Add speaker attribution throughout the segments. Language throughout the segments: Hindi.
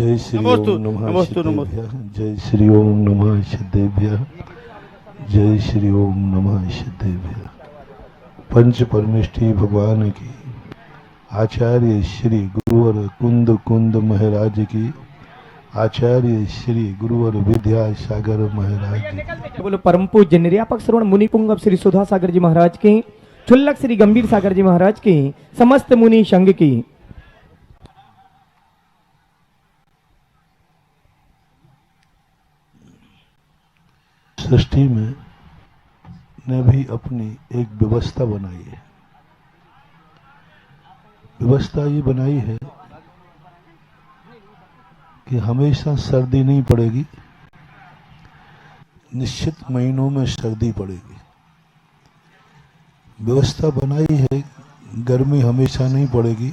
Speaker 1: जय श्री ओम नमः शिदेभ्यः। जय श्री ओम नमः शिदेभ्यः। जय श्री ओम नमः शिदेभ्यः। पंच परमेष्ठी भगवान की, आचार्य श्री गुरुवर कुंद कुंद महाराज की, आचार्य श्री गुरुवर विद्यासागर महाराज की।
Speaker 2: बोलो परम पूज्य निर्यापक श्रवण मुनि पुंगव श्री सुधा सागर जी महाराज की, चुल्लक श्री गंभीर सागर जी महाराज की, समस्त मुनि संघ की।
Speaker 1: सृष्टि में ने भी अपनी एक व्यवस्था बनाई है। व्यवस्था ये बनाई है कि हमेशा सर्दी नहीं पड़ेगी, निश्चित महीनों में सर्दी पड़ेगी। व्यवस्था बनाई है गर्मी हमेशा नहीं पड़ेगी,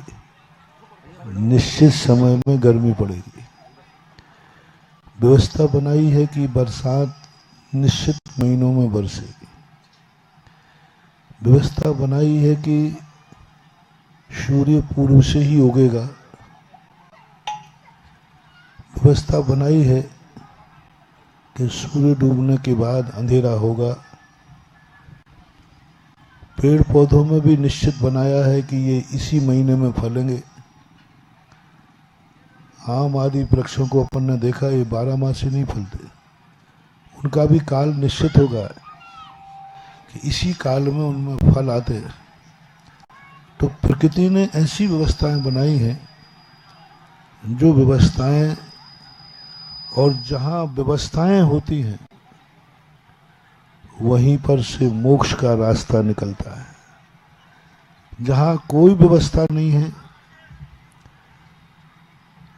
Speaker 1: निश्चित समय में गर्मी पड़ेगी। व्यवस्था बनाई है कि बरसात निश्चित महीनों में बरसेगी। व्यवस्था बनाई है कि सूर्य पूर्व से ही उगेगा। व्यवस्था बनाई है कि सूर्य डूबने के बाद अंधेरा होगा। पेड़ पौधों में भी निश्चित बनाया है कि ये इसी महीने में फलेंगे। आम आदि वृक्षों को अपन ने देखा, ये 12 मास से नहीं फलते, उनका भी काल निश्चित होगा कि इसी काल में उनमें फल आते हैं। तो प्रकृति ने ऐसी व्यवस्थाएं बनाई हैं, जो व्यवस्थाएं, और जहां व्यवस्थाएं होती हैं वहीं पर से मोक्ष का रास्ता निकलता है। जहां कोई व्यवस्था नहीं है,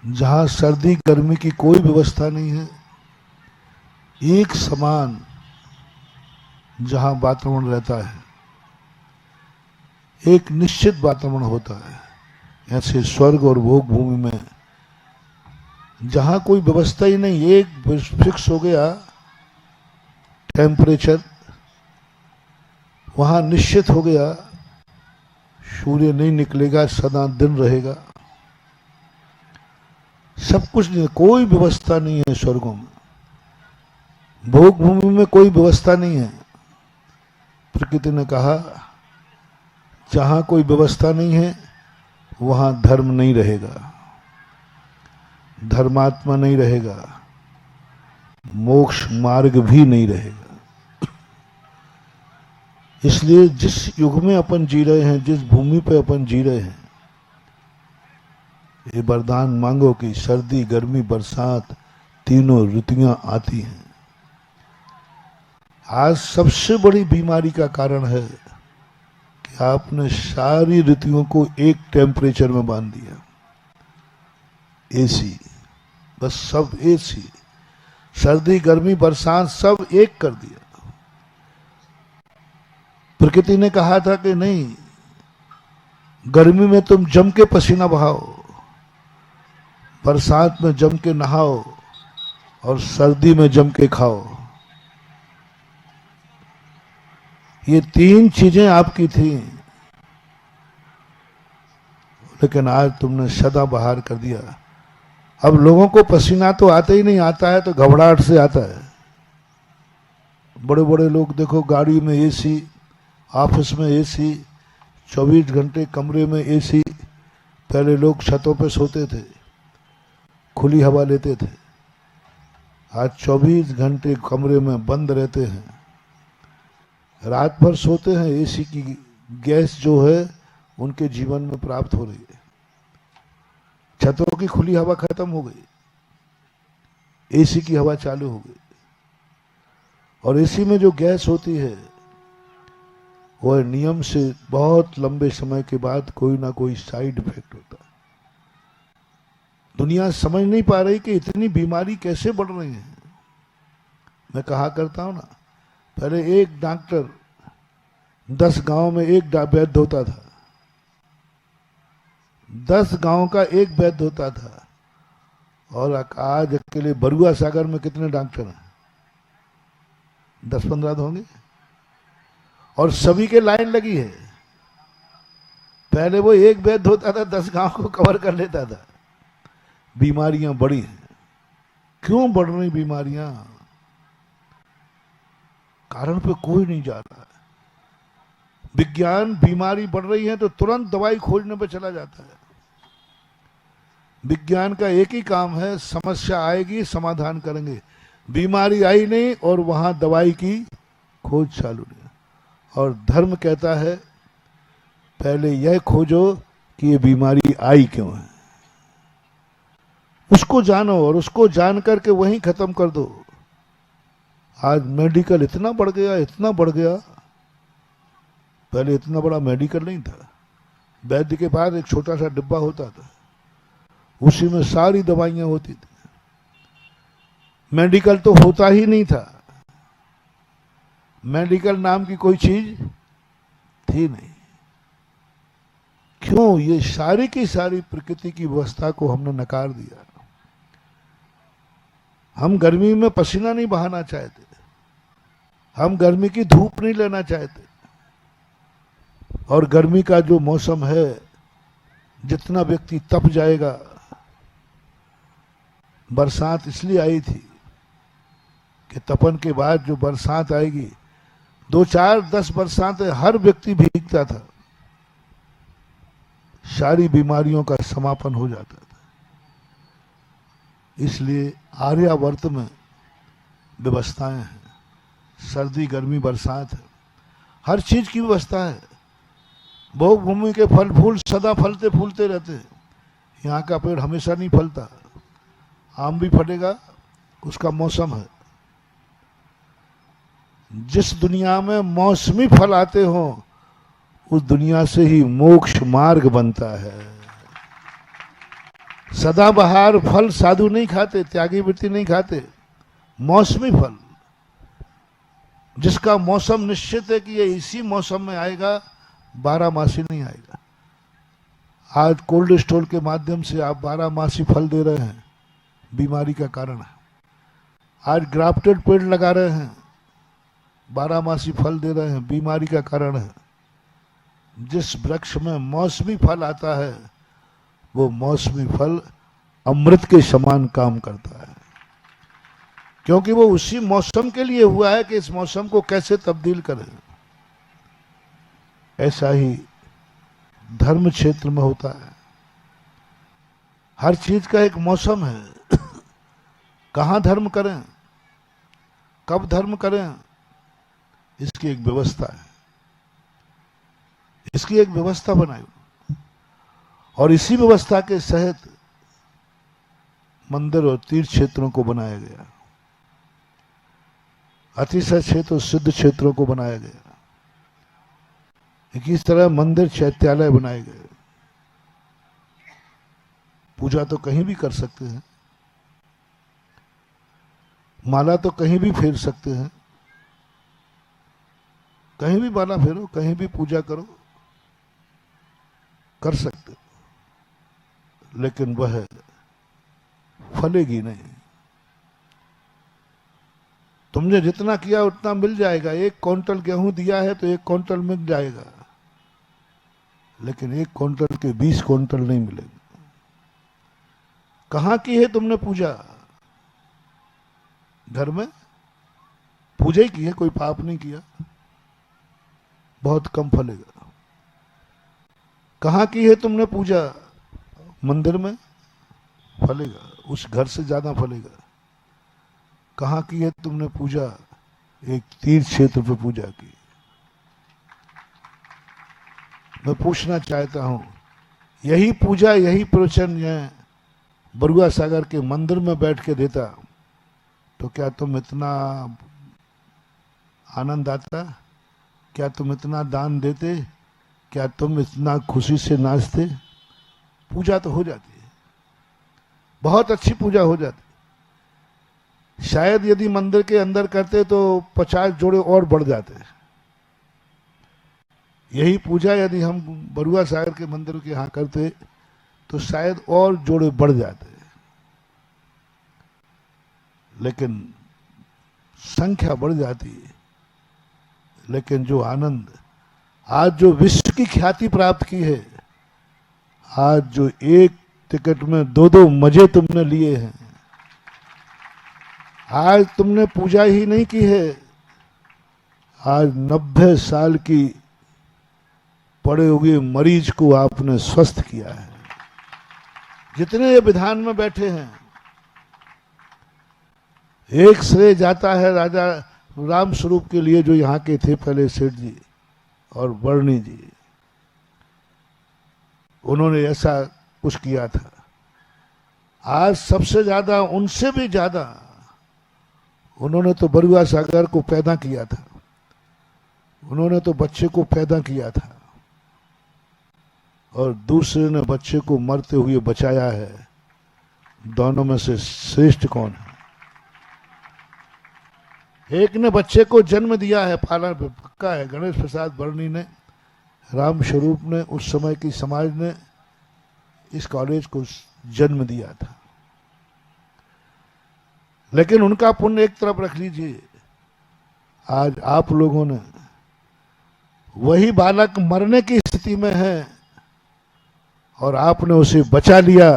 Speaker 1: जहां सर्दी गर्मी की कोई व्यवस्था नहीं है, एक समान जहां वातावरण रहता है, एक निश्चित वातावरण होता है। ऐसे स्वर्ग और भोग भूमि में जहां कोई व्यवस्था ही नहीं, एक फिक्स हो गया टेम्परेचर, वहां निश्चित हो गया सूर्य नहीं निकलेगा, सदा दिन रहेगा। सब कुछ नहीं, कोई व्यवस्था नहीं है स्वर्गों में। भोग भूमि में कोई व्यवस्था नहीं है। प्रकृति ने कहा जहां कोई व्यवस्था नहीं है वहां धर्म नहीं रहेगा, धर्मात्मा नहीं रहेगा, मोक्ष मार्ग भी नहीं रहेगा। इसलिए जिस युग में अपन जी रहे हैं, जिस भूमि पे अपन जी रहे हैं, ये वरदान मांगो कि सर्दी गर्मी बरसात तीनों ऋतुएं आती हैं। आज सबसे बड़ी बीमारी का कारण है कि आपने सारी ऋतुओं को एक टेम्परेचर में बांध दिया। एसी, बस सब एसी, सर्दी गर्मी बरसात सब एक कर दिया। प्रकृति ने कहा था कि नहीं, गर्मी में तुम जम के पसीना बहाओ, बरसात में जम के नहाओ और सर्दी में जम के खाओ। ये तीन चीजें आपकी थी, लेकिन आज तुमने सदाबहार कर दिया। अब लोगों को पसीना तो आता ही नहीं, आता है तो घबराहट से आता है। बड़े बड़े लोग देखो, गाड़ी में एसी, ऑफिस में एसी, 24 घंटे कमरे में एसी। पहले लोग छतों पे सोते थे, खुली हवा लेते थे। आज 24 घंटे कमरे में बंद रहते हैं, रात भर सोते हैं। एसी की गैस जो है उनके जीवन में प्राप्त हो रही है। छतों की खुली हवा खत्म हो गई, एसी की हवा चालू हो गई। और एसी में जो गैस होती है वह नियम से बहुत लंबे समय के बाद कोई ना कोई साइड इफेक्ट होता है। दुनिया समझ नहीं पा रही कि इतनी बीमारी कैसे बढ़ रही है। मैं कहा करता हूं ना, पहले एक डॉक्टर 10 गांव में एक वैद्य होता था। 10 गांव का एक वैद्य होता था। और आज अकेले बरुआ सागर में कितने डॉक्टर हैं? 10-15 तो होंगे, और सभी के लाइन लगी है। पहले वो एक वैद्य होता था, 10 गांव को कवर कर लेता था। बीमारियां बढ़ी हैं। क्यों बढ़ रही बीमारियां? कारण पे कोई नहीं जा रहा है। विज्ञान बीमारी बढ़ रही है तो तुरंत दवाई खोजने पे चला जाता है। विज्ञान का एक ही काम है, समस्या आएगी समाधान करेंगे। बीमारी आई नहीं और वहां दवाई की खोज चालू नहीं। और धर्म कहता है पहले यह खोजो कि ये बीमारी आई क्यों है, उसको जानो और उसको जान करके वहीं खत्म कर दो। आज मेडिकल इतना बढ़ गया, इतना बढ़ गया। पहले इतना बड़ा मेडिकल नहीं था। वैद्य के पास एक छोटा सा डिब्बा होता था, उसी में सारी दवाइयां होती थी। मेडिकल तो होता ही नहीं था। मेडिकल नाम की कोई चीज थी नहीं। क्यों? ये सारी की सारी प्रकृति की व्यवस्था को हमने नकार दिया। हम गर्मी में पसीना नहीं बहाना चाहते, हम गर्मी की धूप नहीं लेना चाहते। और गर्मी का जो मौसम है, जितना व्यक्ति तप जाएगा। बरसात इसलिए आई थी कि तपन के बाद जो बरसात आएगी, 2 4 10 बरसातें हर व्यक्ति भीगता था, सारी बीमारियों का समापन हो जाता था। इसलिए आर्यावर्त में व्यवस्थाएं हैं, सर्दी गर्मी बरसात है, हर चीज की व्यवस्था है। भोग भूमि के फल फूल सदा फलते फूलते रहते हैं। यहाँ का पेड़ हमेशा नहीं फलता, आम भी फटेगा, उसका मौसम है। जिस दुनिया में मौसमी फल आते हो, उस दुनिया से ही मोक्ष मार्ग बनता है। सदाबहार फल साधु नहीं खाते, त्यागी वृत्ति नहीं खाते। मौसमी फल, जिसका मौसम निश्चित है कि ये इसी मौसम में आएगा, 12 मासी नहीं आएगा। आज कोल्ड स्टोर के माध्यम से आप 12 मासी फल दे रहे हैं, बीमारी का कारण है। आज ग्राफ्टेड पेड़ लगा रहे हैं, 12 मासी फल दे रहे हैं, बीमारी का कारण है। जिस वृक्ष में मौसमी फल आता है, वो मौसमी फल अमृत के समान काम करता है, क्योंकि वो उसी मौसम के लिए हुआ है कि इस मौसम को कैसे तब्दील करें। ऐसा ही धर्म क्षेत्र में होता है। हर चीज का एक मौसम है। कहां धर्म करें, कब धर्म करें, इसकी एक व्यवस्था है। इसकी एक व्यवस्था बनाई और इसी व्यवस्था के तहत मंदिर और तीर्थ क्षेत्रों को बनाया गया, अतिशय क्षेत्र और सिद्ध क्षेत्रों को बनाया गया। इस तरह मंदिर चैत्यालय बनाए गए। पूजा तो कहीं भी कर सकते हैं, माला तो कहीं भी फेर सकते हैं, कहीं भी माला फेरो, कहीं भी पूजा करो, कर सकते, लेकिन वह फलेगी नहीं। तुमने जितना किया उतना मिल जाएगा। 1 क्विंटल गेहूं दिया है तो 1 क्विंटल मिल जाएगा, लेकिन 1 क्विंटल के 20 क्विंटल नहीं मिलेंगे। कहां की है तुमने पूजा? घर में पूजा ही की है, कोई पाप नहीं किया, बहुत कम फलेगा। कहां की है तुमने पूजा? मंदिर में फलेगा, उस घर से ज्यादा फलेगा। कहां की है तुमने पूजा? एक तीर्थ क्षेत्र पर पूजा की। मैं पूछना चाहता हूं, यही पूजा, यही प्रवचन बरुआ सागर के मंदिर में बैठ के देता तो क्या तुम इतना आनंद आता? क्या तुम इतना दान देते? क्या तुम इतना खुशी से नाचते? पूजा तो हो जाती है, बहुत अच्छी पूजा हो जाती। शायद यदि मंदिर के अंदर करते तो 50 जोड़े और बढ़ जाते। यही पूजा यदि हम बरुआ सागर के मंदिर के यहाँ करते तो शायद और जोड़े बढ़ जाते, लेकिन संख्या बढ़ जाती है। लेकिन जो आनंद आज जो विश्व की ख्याति प्राप्त की है, आज जो 1 टिकट में दो दो मजे तुमने लिए हैं। आज तुमने पूजा ही नहीं की है, आज 90 साल की पड़े हुए मरीज को आपने स्वस्थ किया है। जितने ये विधान में बैठे हैं, एक श्रेय जाता है राजा राम स्वरूप के लिए, जो यहाँ के थे पहले, सेठ जी और वर्णी जी। उन्होंने ऐसा कुछ किया था। आज सबसे ज्यादा, उनसे भी ज्यादा, उन्होंने तो बरुआ सागर को पैदा किया था, उन्होंने तो बच्चे को पैदा किया था, और दूसरे ने बच्चे को मरते हुए बचाया है। दोनों में से श्रेष्ठ कौन है? एक ने बच्चे को जन्म दिया है, पालन पक्का है, गणेश प्रसाद वर्णी ने, राम स्वरूप ने, उस समय की समाज ने इस कॉलेज को जन्म दिया था। लेकिन उनका पुण्य एक तरफ रख लीजिए, आज आप लोगों ने, वही बालक मरने की स्थिति में है और आपने उसे बचा लिया,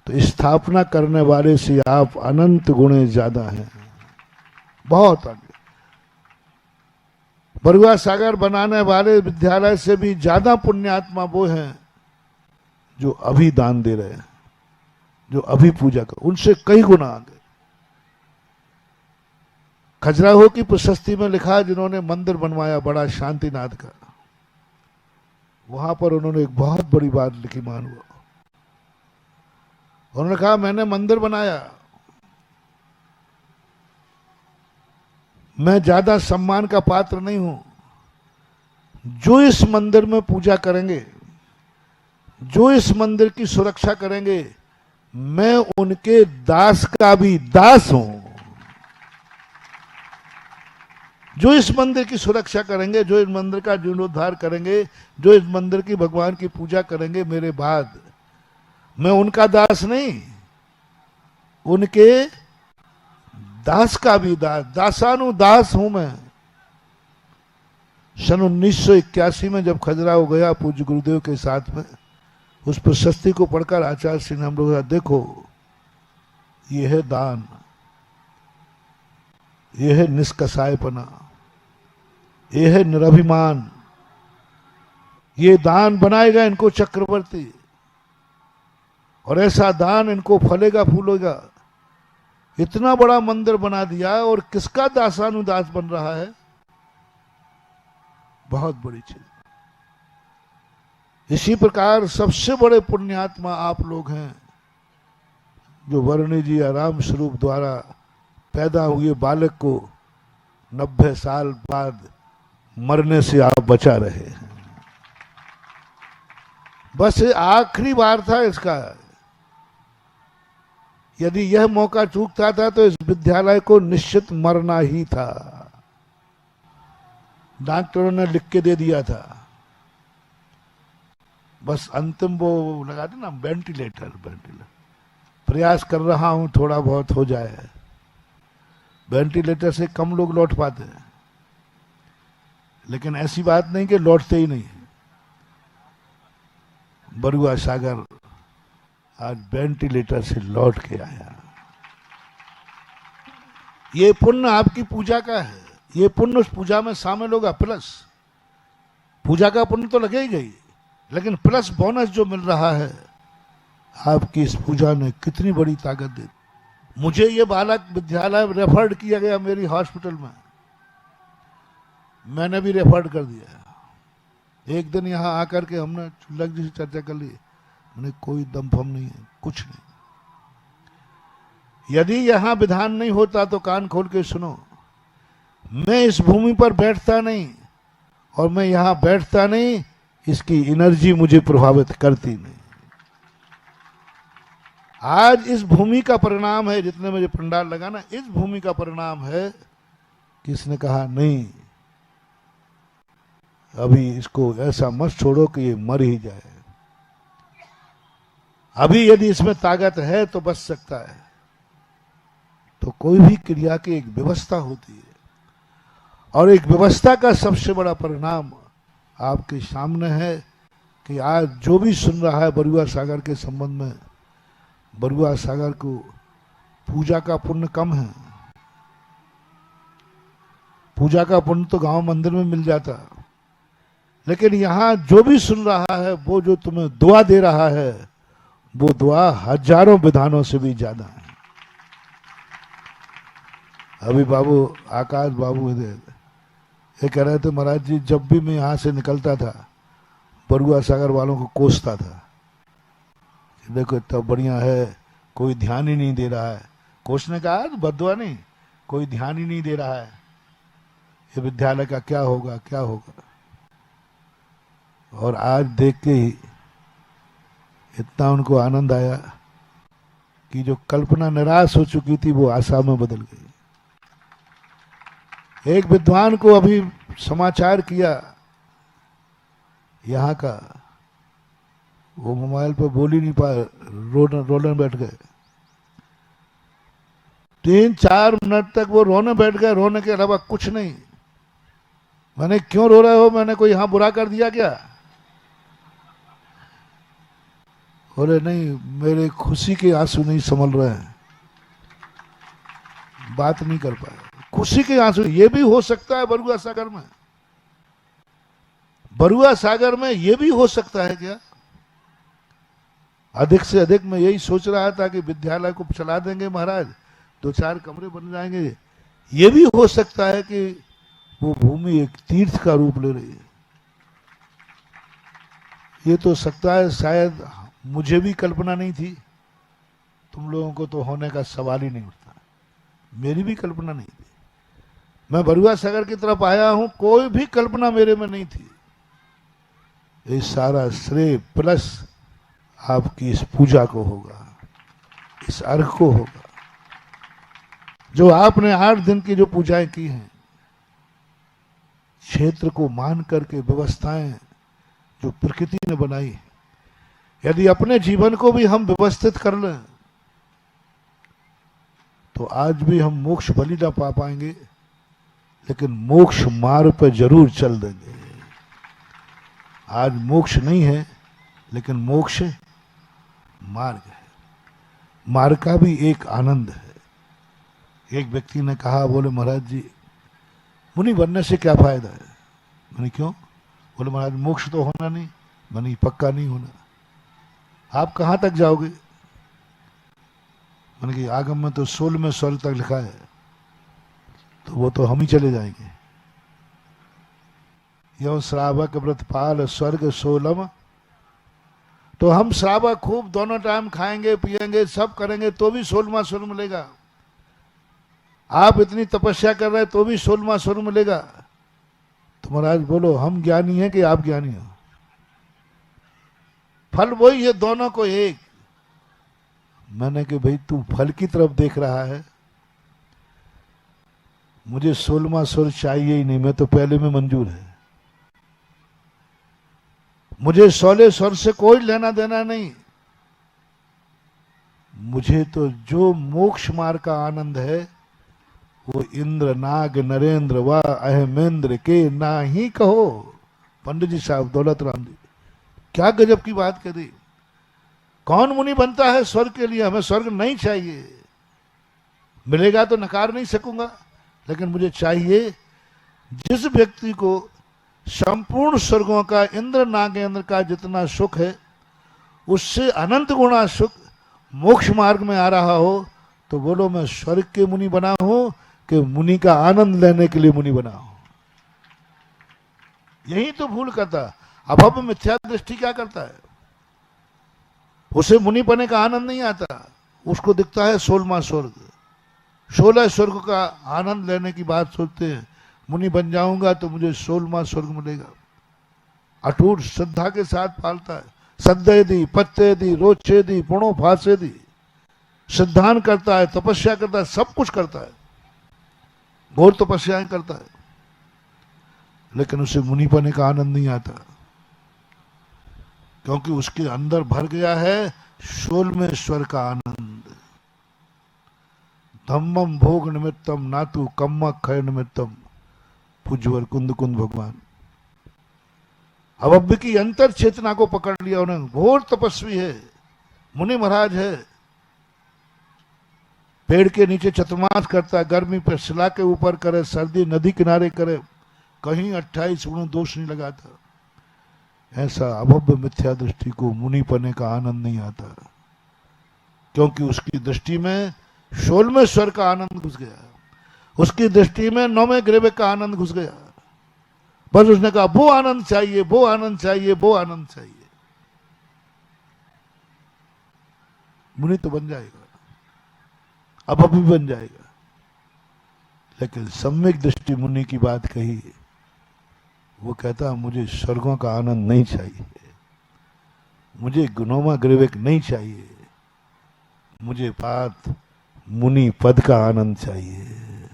Speaker 1: तो स्थापना करने वाले से आप अनंत गुणे ज्यादा हैं, बहुत आगे। बरुआ सागर बनाने वाले विद्यालय से भी ज्यादा पुण्यात्मा वो हैं जो अभी दान दे रहे हैं, जो अभी पूजा कर, उनसे कई गुना आगे। खजुराहो की प्रशस्ति में लिखा, जिन्होंने मंदिर बनवाया बड़ा शांतिनाथ का, वहां पर उन्होंने एक बहुत बड़ी बात लिखी, मानो। उन्होंने कहा, मैंने मंदिर बनाया, मैं ज्यादा सम्मान का पात्र नहीं हूं, जो इस मंदिर में पूजा करेंगे, जो इस मंदिर की सुरक्षा करेंगे, मैं उनके दास का भी दास हूं। जो इस मंदिर की सुरक्षा करेंगे, जो इस मंदिर का जीर्णोद्धार करेंगे, जो इस मंदिर की भगवान की पूजा करेंगे मेरे बाद, मैं उनका दास नहीं, उनके दास का भी दास, दासानुदास हूं मैं। सन 1981 में जब खजुराहो गया पूज्य गुरुदेव के साथ में, उस प्रशस्ति को पढ़कर आचार्य श्री ने हम लोग कहा, देखो ये है दान, ये है निष्कसायपना, ये है निरभिमान, ये दान बनाएगा इनको चक्रवर्ती, और ऐसा दान इनको फलेगा फूलेगा। इतना बड़ा मंदिर बना दिया और किसका दासानुदास बन रहा है, बहुत बड़ी चीज। इसी प्रकार सबसे बड़े पुण्यात्मा आप लोग हैं, जो वर्णी जी राम स्वरूप द्वारा पैदा हुए बालक को 90 साल बाद मरने से आप बचा रहे हैं। बस आखिरी बार था इसका। यदि यह मौका चूकता था तो इस विद्यालय को निश्चित मरना ही था। डॉक्टरों ने लिख के दे दिया था, बस अंतिम वो लगा दे ना, वेंटिलेटर। प्रयास कर रहा हूं थोड़ा बहुत हो जाए। वेंटिलेटर से कम लोग लौट पाते हैं, लेकिन ऐसी बात नहीं कि लौटते ही नहीं। बरुआ सागर आज वेंटिलेटर से लौट के आया। ये पुण्य आपकी पूजा का है, ये पुण्य उस पूजा में शामिल होगा। प्लस पूजा का पुण्य तो लगेगा ही, लेकिन प्लस बोनस जो मिल रहा है, आपकी इस पूजा ने कितनी बड़ी ताकत दी। मुझे ये बालक विद्यालय रेफर्ड किया गया मेरी हॉस्पिटल में, मैंने भी रेफर्ड कर दिया। एक दिन यहाँ आकर के हमने चुल्लक जी से चर्चा कर ली, मैंने कोई दम फम नहीं है, कुछ नहीं। यदि यहाँ विधान नहीं होता तो कान खोल के सुनो, मैं इस भूमि पर बैठता नहीं, और मैं यहाँ बैठता नहीं, इसकी एनर्जी मुझे प्रभावित करती नहीं। आज इस भूमि का परिणाम है, जितने मुझे पंडाल लगा ना, इस भूमि का परिणाम है कि इसने कहा नहीं, अभी इसको ऐसा मत छोड़ो कि ये मर ही जाए। अभी यदि इसमें ताकत है तो बच सकता है। तो कोई भी क्रिया की एक व्यवस्था होती है, और एक व्यवस्था का सबसे बड़ा परिणाम आपके सामने है कि आज जो भी सुन रहा है बरुआ सागर के संबंध में, बरुआ सागर को पूजा का पुण्य कम है। पूजा का पुण्य तो गांव मंदिर में मिल जाता, लेकिन यहां जो भी सुन रहा है वो जो तुम्हें दुआ दे रहा है वो दुआ हजारों विधानों से भी ज्यादा है। अभी बाबू आकाश बाबू ये कह रहे थे, महाराज जी जब भी मैं यहां से निकलता था बरुआ सागर वालों को कोसता था, देखो इतना बढ़िया है, कोई ध्यान ही नहीं दे रहा है। कोसने का बदुआ नहीं, कोई ध्यान ही नहीं दे रहा है, ये विद्यालय का क्या होगा क्या होगा। और आज देख के ही इतना उनको आनंद आया कि जो कल्पना निराश हो चुकी थी वो आशा में बदल गई। एक विद्वान को अभी समाचार किया यहाँ का, वो मोबाइल पर बोल ही नहीं पाए, रोने बैठ गए। 3-4 मिनट तक वो रोने बैठ गए, रोने के अलावा कुछ नहीं। मैंने क्यों रो रहे हो, मैंने कोई यहां बुरा कर दिया क्या? बोले नहीं, मेरे खुशी के आंसू नहीं संभल रहे हैं, बात नहीं कर पाए। खुशी के आंसू, ये भी हो सकता है बरुआ सागर में, बरुआ सागर में ये भी हो सकता है क्या? अधिक से अधिक मैं यही सोच रहा था कि विद्यालय को चला देंगे महाराज, 2-4 कमरे बन जाएंगे। ये भी हो सकता है कि वो भूमि एक तीर्थ का रूप ले रही है। ये तो सकता है, शायद मुझे भी कल्पना नहीं थी, तुम लोगों को तो होने का सवाल ही नहीं उठता, मेरी भी कल्पना नहीं थी। मैं बरुआ सागर की तरफ आया हूं, कोई भी कल्पना मेरे में नहीं थी। ये सारा श्रेय प्लस आपकी इस पूजा को होगा, इस अर्घ को होगा, जो आपने 8 दिन की जो पूजाएं की हैं, क्षेत्र को मान करके व्यवस्थाएं जो प्रकृति ने बनाई है, यदि अपने जीवन को भी हम व्यवस्थित कर लें तो आज भी हम मोक्ष भली ना पा पाएंगे, लेकिन मोक्ष मार्ग पर जरूर चल देंगे। आज मोक्ष नहीं है, लेकिन मोक्ष मार्ग है। मार्ग का भी एक आनंद है। एक व्यक्ति ने कहा, बोले महाराज जी मुनि बनने से क्या फायदा है? मैंने क्यों? बोले महाराज मोक्ष तो होना नहीं। मैंने पक्का नहीं होना। आप कहां तक जाओगे? मैंने कि आगम में तो 16वें स्वर्ग तक लिखा है, तो वो तो हम ही चले जाएंगे। यो श्रावक व्रतपाल स्वर्ग 16, तो हम श्रावक खूब दोनों टाइम खाएंगे पिएंगे सब करेंगे तो भी 16वां स्वर्ग मिलेगा। आप इतनी तपस्या कर रहे हैं तो भी 16वां स्वर्ग मिलेगा। तो महाराज बोलो हम ज्ञानी हैं कि आप ज्ञानी हो? फल वही है, दोनों को एक। मैंने कि भाई तू फल की तरफ देख रहा है, मुझे 16वां स्वर्ग चाहिए ही नहीं, मैं तो पहले में मंजूर है। मुझे 16 स्वर्ग से कोई लेना देना नहीं। मुझे तो जो मोक्ष मार्ग का आनंद है वो इंद्र नाग नरेंद्र व अहमेंद्र के ना ही कहो। पंडित जी साहब दौलत राम जी क्या गजब की बात करी। कौन मुनि बनता है स्वर्ग के लिए? हमें स्वर्ग नहीं चाहिए, मिलेगा तो नकार नहीं सकूंगा, लेकिन मुझे चाहिए जिस व्यक्ति को संपूर्ण स्वर्गों का इंद्र नागेंद्र का जितना सुख है उससे अनंत गुणा सुख मोक्ष मार्ग में आ रहा हो, तो बोलो मैं स्वर्ग के मुनि बना हूं कि मुनि का आनंद लेने के लिए मुनि बना हूं। यही तो भूल करता। अभव मिथ्या दृष्टि क्या करता है? उसे मुनि बने का आनंद नहीं आता, उसको दिखता है 16वां स्वर्ग। 16 स्वर्ग का आनंद लेने की बात सोचते हैं। मुनि बन जाऊंगा तो मुझे 16वां स्वर्ग मिलेगा। अटूट श्रद्धा के साथ पालता है। सद्येदि पत्येदि रोचेदि पुणो फासेदि, सिद्धांत करता है, तपस्या करता है, सब कुछ करता है, घोर तपस्याएं करता है, लेकिन उसे मुनि बने का आनंद नहीं आता, क्योंकि उसके अंदर भर गया है 16वें स्वर का आनंद। धम्मम भोग निमित्तम नातु कम्म क्षय निमित्तम, पूज्यवर कुंद कुंद भगवान। अवब्य की अंतर चेतना को पकड़ लिया उन्होंने। घोर तपस्वी है, मुनि महाराज है, पेड़ के नीचे चतुर्मास करता, गर्मी पर शिला के ऊपर करे, सर्दी नदी किनारे करे, कहीं 28 गुण दोष नहीं लगाता। ऐसा अभव्य मिथ्या दृष्टि को मुनि पने का आनंद नहीं आता, क्योंकि उसकी दृष्टि में 16वें स्वर का आनंद घुस गया, उसकी दृष्टि में 9वें ग्रेविक का आनंद घुस गया। बस उसने कहा वो आनंद चाहिए, वो आनंद चाहिए, वो आनंद चाहिए। मुनि तो बन जाएगा, अब भी बन जाएगा, लेकिन सम्यक दृष्टि मुनि की बात कही, वो कहता मुझे स्वर्गों का आनंद नहीं चाहिए, मुझे गुणोमा ग्रेविक नहीं चाहिए, मुझे बात मुनि पद का आनंद चाहिए,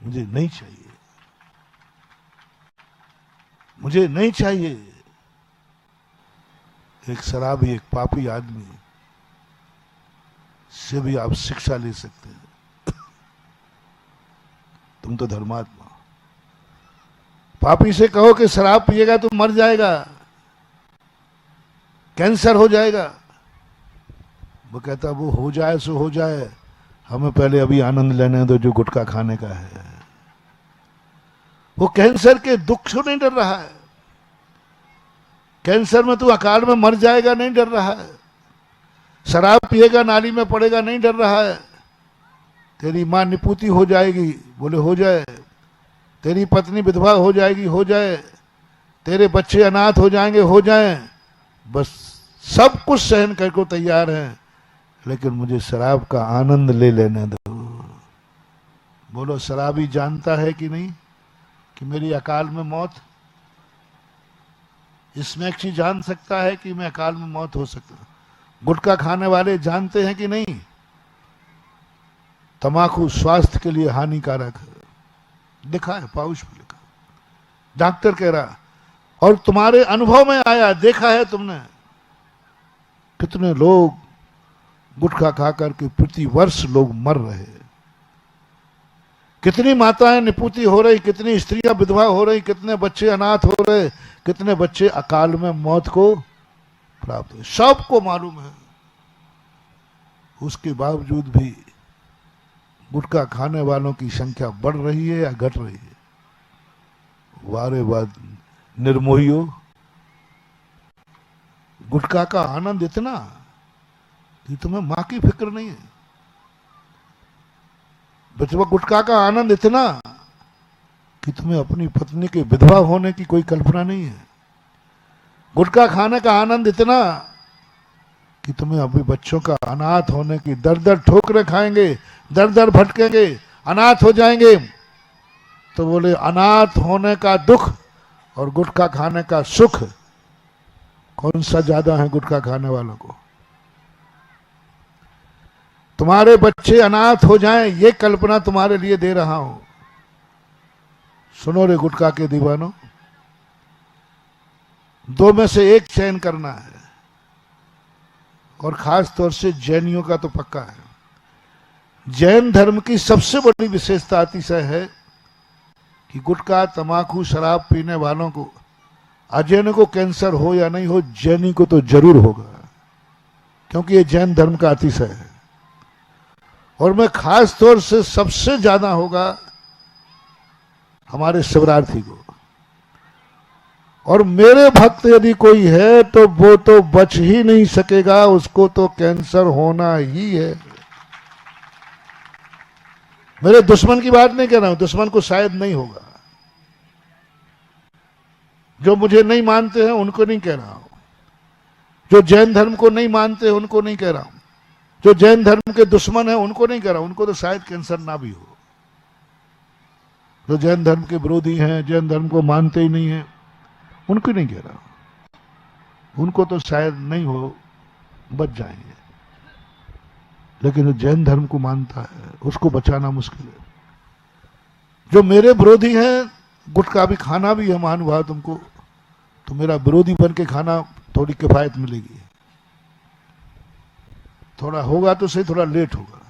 Speaker 1: मुझे नहीं चाहिए, मुझे नहीं चाहिए। एक शराबी, एक पापी आदमी से भी आप शिक्षा ले सकते हैं। तुम तो धर्मात्मा, पापी से कहो कि शराब पिएगा तो मर जाएगा, कैंसर हो जाएगा, वो कहता वो हो जाए सो हो जाए, हमें पहले अभी आनंद लेने दो जो गुटखा खाने का है। वो कैंसर के दुख से नहीं डर रहा है, कैंसर में तू अकाल में मर जाएगा नहीं डर रहा है, शराब पिएगा नाली में पड़ेगा नहीं डर रहा है, तेरी मां निपुती हो जाएगी, बोले हो जाए, तेरी पत्नी विधवा हो जाएगी, हो जाए, तेरे बच्चे अनाथ हो जाएंगे, हो जाएं, बस सब कुछ सहन करके तैयार हैं, लेकिन मुझे शराब का आनंद ले लेने दो। बोलो शराबी जानता है कि नहीं कि मेरी अकाल में मौत, इसमें एक चीज जान सकता है कि मैं अकाल में मौत हो सकता है। गुटखा खाने वाले जानते हैं कि नहीं तंबाकू स्वास्थ्य के लिए हानिकारक है, लिखा है, पाउच में लिखा, डॉक्टर कह रहा, और तुम्हारे अनुभव में आया, देखा है तुमने कितने लोग गुटखा खा करके प्रति वर्ष लोग मर रहे हैं, कितनी माताएं निपुती हो रही, कितनी स्त्रियां विधवा हो रही, कितने बच्चे अनाथ हो रहे, कितने बच्चे अकाल में मौत को प्राप्त हुए, सबको मालूम है। उसके बावजूद भी गुटखा खाने वालों की संख्या बढ़ रही है या घट रही है? वारे वाद निर्मोहियो, गुटखा का आनंद इतना कि तुम्हें मां की फिक्र नहीं है, बचवा गुटखा का आनंद इतना कि तुम्हें अपनी पत्नी के विधवा होने की कोई कल्पना नहीं है, गुटखा खाने का आनंद इतना कि तुम्हें अभी बच्चों का अनाथ होने की, दर दर ठोकरें खाएंगे, दर दर भटकेंगे, अनाथ हो जाएंगे, तो बोले अनाथ होने का दुख और गुटखा खाने का सुख कौन सा ज्यादा है गुटखा खाने वालों को? तुम्हारे बच्चे अनाथ हो जाएं, ये कल्पना तुम्हारे लिए दे रहा हूं। सुनो रे गुटखा के दीवानों, दो में से एक चयन करना है, और खास तौर से जैनियों का तो पक्का है। जैन धर्म की सबसे बड़ी विशेषता अतिशय है कि गुटखा तंबाकू शराब पीने वालों को, अजैन को कैंसर हो या नहीं हो, जैनी को तो जरूर होगा, क्योंकि ये जैन धर्म का अतिशय है। और मैं खास तौर से सबसे ज्यादा होगा हमारे शिवरार्थी को, और मेरे भक्त यदि कोई है तो वो तो बच ही नहीं सकेगा, उसको तो कैंसर होना ही है। मेरे दुश्मन की बात नहीं कर रहा हूं, दुश्मन को शायद नहीं होगा, जो मुझे नहीं मानते हैं उनको नहीं कह रहा हूं, जो जैन धर्म को नहीं मानते हैं उनको नहीं कह रहा हूं, जो जैन धर्म के दुश्मन है उनको नहीं कह रहा हूं, उनको तो शायद कैंसर ना भी हो। जो जैन धर्म के विरोधी हैं, जैन धर्म को मानते ही नहीं है, उनको नहीं कह रहा, उनको तो शायद नहीं हो, बच जाएंगे, लेकिन जो जैन धर्म को मानता है उसको बचाना मुश्किल है। जो मेरे विरोधी हैं, गुटखा भी खाना भी है महानुभाव तुमको, तो मेरा विरोधी बन के खाना थोड़ी किफायत मिलेगी, थोड़ा होगा तो सही, थोड़ा लेट होगा,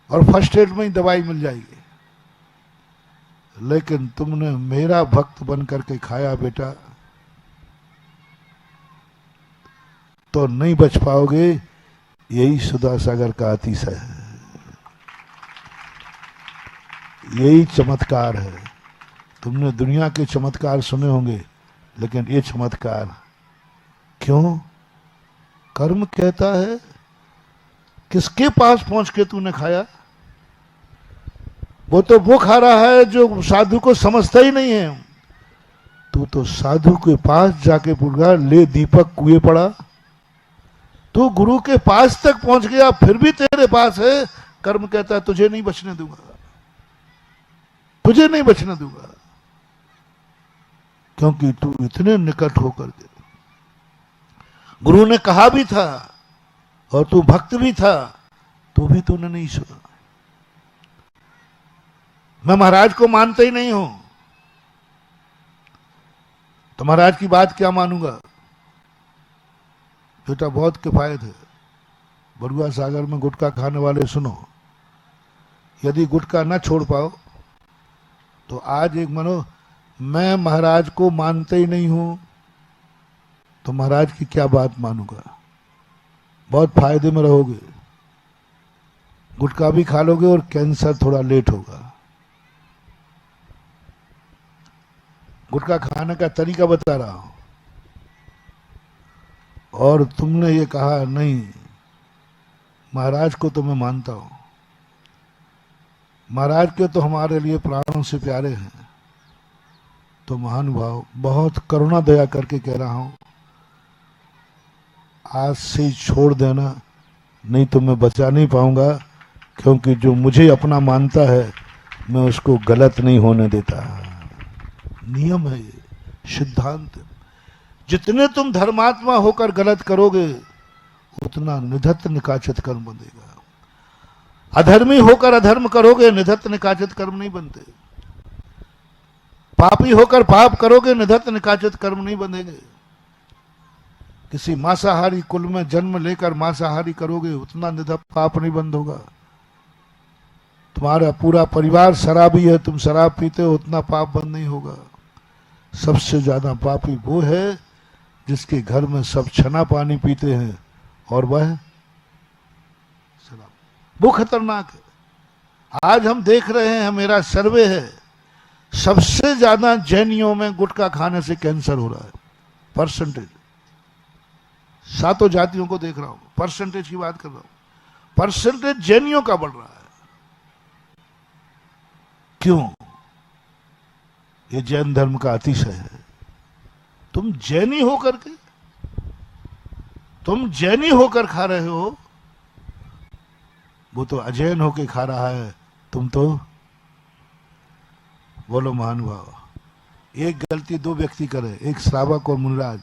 Speaker 1: और फर्स्ट एड में ही दवाई मिल जाएगी। लेकिन तुमने मेरा भक्त बन करके खाया बेटा, तो नहीं बच पाओगे, यही सुधा सागर का अतिशय है, यही चमत्कार है। तुमने दुनिया के चमत्कार सुने होंगे, लेकिन ये चमत्कार क्यों? कर्म कहता है, किसके पास पहुंच के तूने खाया? वो तो वो खा रहा है जो साधु को समझता ही नहीं है। तू तो साधु के पास जाके पूछा, ले दीपक कुएं पड़ा। तू गुरु के पास तक पहुंच गया, फिर भी तेरे पास है। कर्म कहता है तुझे नहीं बचने दूंगा, तुझे नहीं बचने दूंगा, क्योंकि तू इतने निकट होकर के। गुरु ने कहा भी था और तू भक्त भी था, तो भी तूने नहीं सुना। मैं महाराज को मानता ही नहीं हूं, तो महाराज की बात क्या मानूंगा? बेटा बहुत किफायत है। बरुआ सागर में गुटखा खाने वाले सुनो, यदि गुटखा न छोड़ पाओ तो आज एक मानो मैं महाराज को मानते ही नहीं हूं, तो महाराज की क्या बात मानूंगा? बहुत फायदे में रहोगे, गुटखा भी खा लोगे और कैंसर थोड़ा लेट होगा। गुटखा खाने का तरीका बता रहा हूं। और तुमने ये कहा नहीं, महाराज को तो मैं मानता हूं, महाराज के तो हमारे लिए प्राणों से प्यारे हैं। तो महानुभाव, बहुत करुणा दया करके कह रहा हूं, आज से ही छोड़ देना, नहीं तो मैं बचा नहीं पाऊंगा। क्योंकि जो मुझे अपना मानता है, मैं उसको गलत नहीं होने देता। नियम है ये, सिद्धांत। जितने तुम धर्मात्मा होकर गलत करोगे, उतना निधत्त निकाचित कर्म बनेगा। अधर्मी होकर अधर्म करोगे, निधत्त निकाचित कर्म नहीं बनते। पापी होकर पाप करोगे, निधत्त निकाचित कर्म नहीं बनेंगे। किसी मांसाहारी कुल में जन्म लेकर मांसाहारी करोगे, उतना निधत्त पाप नहीं बंद होगा। तुम्हारा पूरा परिवार शराबी है, तुम शराब पीते हो, उतना पाप बंद नहीं होगा। सबसे ज्यादा पापी वो है जिसके घर में सब छना पानी पीते हैं और वह शराब, वो खतरनाक है। आज हम देख रहे हैं, मेरा सर्वे है, सबसे ज्यादा जैनियों में गुटखा खाने से कैंसर हो रहा है। परसेंटेज, सातों जातियों को देख रहा हूं, परसेंटेज की बात कर रहा हूं। परसेंटेज जैनियों का बढ़ रहा है। क्यों? ये जैन धर्म का अतिशय है। तुम जैनी होकर के, तुम जैनी होकर खा रहे हो, वो तो अजैन होकर खा रहा है। तुम तो बोलो महानुभाव, एक गलती दो व्यक्ति करे, एक श्रावक और मुनिराज,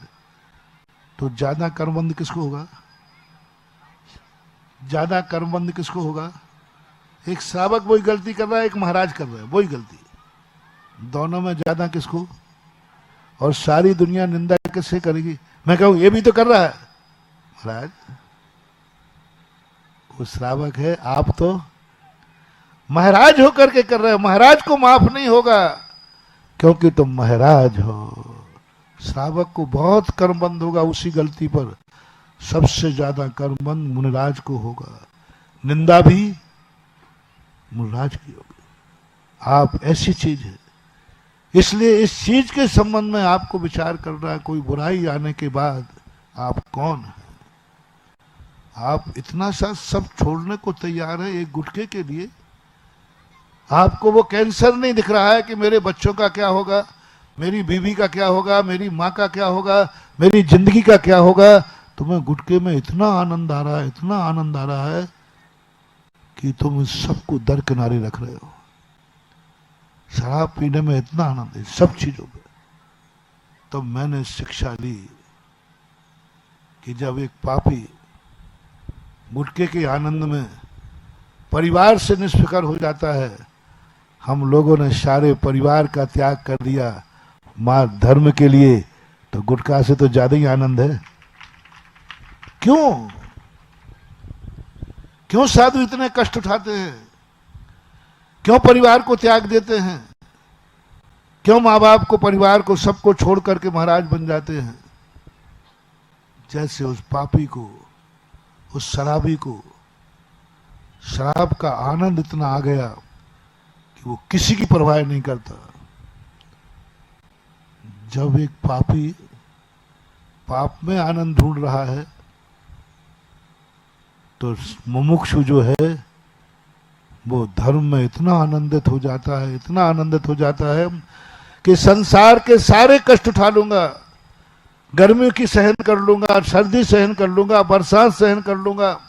Speaker 1: तो ज्यादा कर्मबंध किसको होगा? ज्यादा कर्मबंध किसको होगा? एक श्रावक वही गलती कर रहा है, एक महाराज कर रहा है वही गलती। दोनों में ज्यादा किसको? और सारी दुनिया निंदा किससे करेगी? मैं कहूं ये भी तो कर रहा है महाराज, वो श्रावक है, आप तो महाराज होकर के कर रहे हो। महाराज को माफ नहीं होगा, क्योंकि तुम महाराज हो। श्रावक को बहुत कर्मबंध होगा उसी गलती पर। सबसे ज्यादा कर्मबंध मुनिराज को होगा, निंदा भी मुनिराज की होगी। आप ऐसी चीज है, इसलिए इस चीज के संबंध में आपको विचार करना है। कोई बुराई आने के बाद आप कौन है? आप इतना सा सब छोड़ने को तैयार है एक गुटखे के लिए। आपको वो कैंसर नहीं दिख रहा है कि मेरे बच्चों का क्या होगा, मेरी बीवी का क्या होगा, मेरी माँ का क्या होगा, मेरी जिंदगी का क्या होगा। तुम्हें गुटखे में इतना आनंद आ रहा है, इतना आनंद आ रहा है कि तुम इस सबको दरकिनारे रख रहे हो। शराब पीने में इतना आनंद है, सब चीजों में। तो मैंने शिक्षा ली कि जब एक पापी गुटखे के आनंद में परिवार से निष्फिकर हो जाता है, हम लोगों ने सारे परिवार का त्याग कर दिया मां धर्म के लिए, तो गुटखा से तो ज्यादा ही आनंद है। क्यों? क्यों साधु इतने कष्ट उठाते हैं? क्यों परिवार को त्याग देते हैं? क्यों माँ बाप को, परिवार को, सबको छोड़ करके महाराज बन जाते हैं? जैसे उस पापी को उस शराबी को शराब का आनंद इतना आ गया कि वो किसी की परवाह नहीं करता। जब एक पापी पाप में आनंद ढूंढ रहा है तो मुमुक्षु जो है वो धर्म में इतना आनंदित हो जाता है, इतना आनंदित हो जाता है कि संसार के सारे कष्ट उठा लूंगा, गर्मी की सहन कर लूंगा, सर्दी सहन कर लूंगा, बरसात सहन कर लूंगा,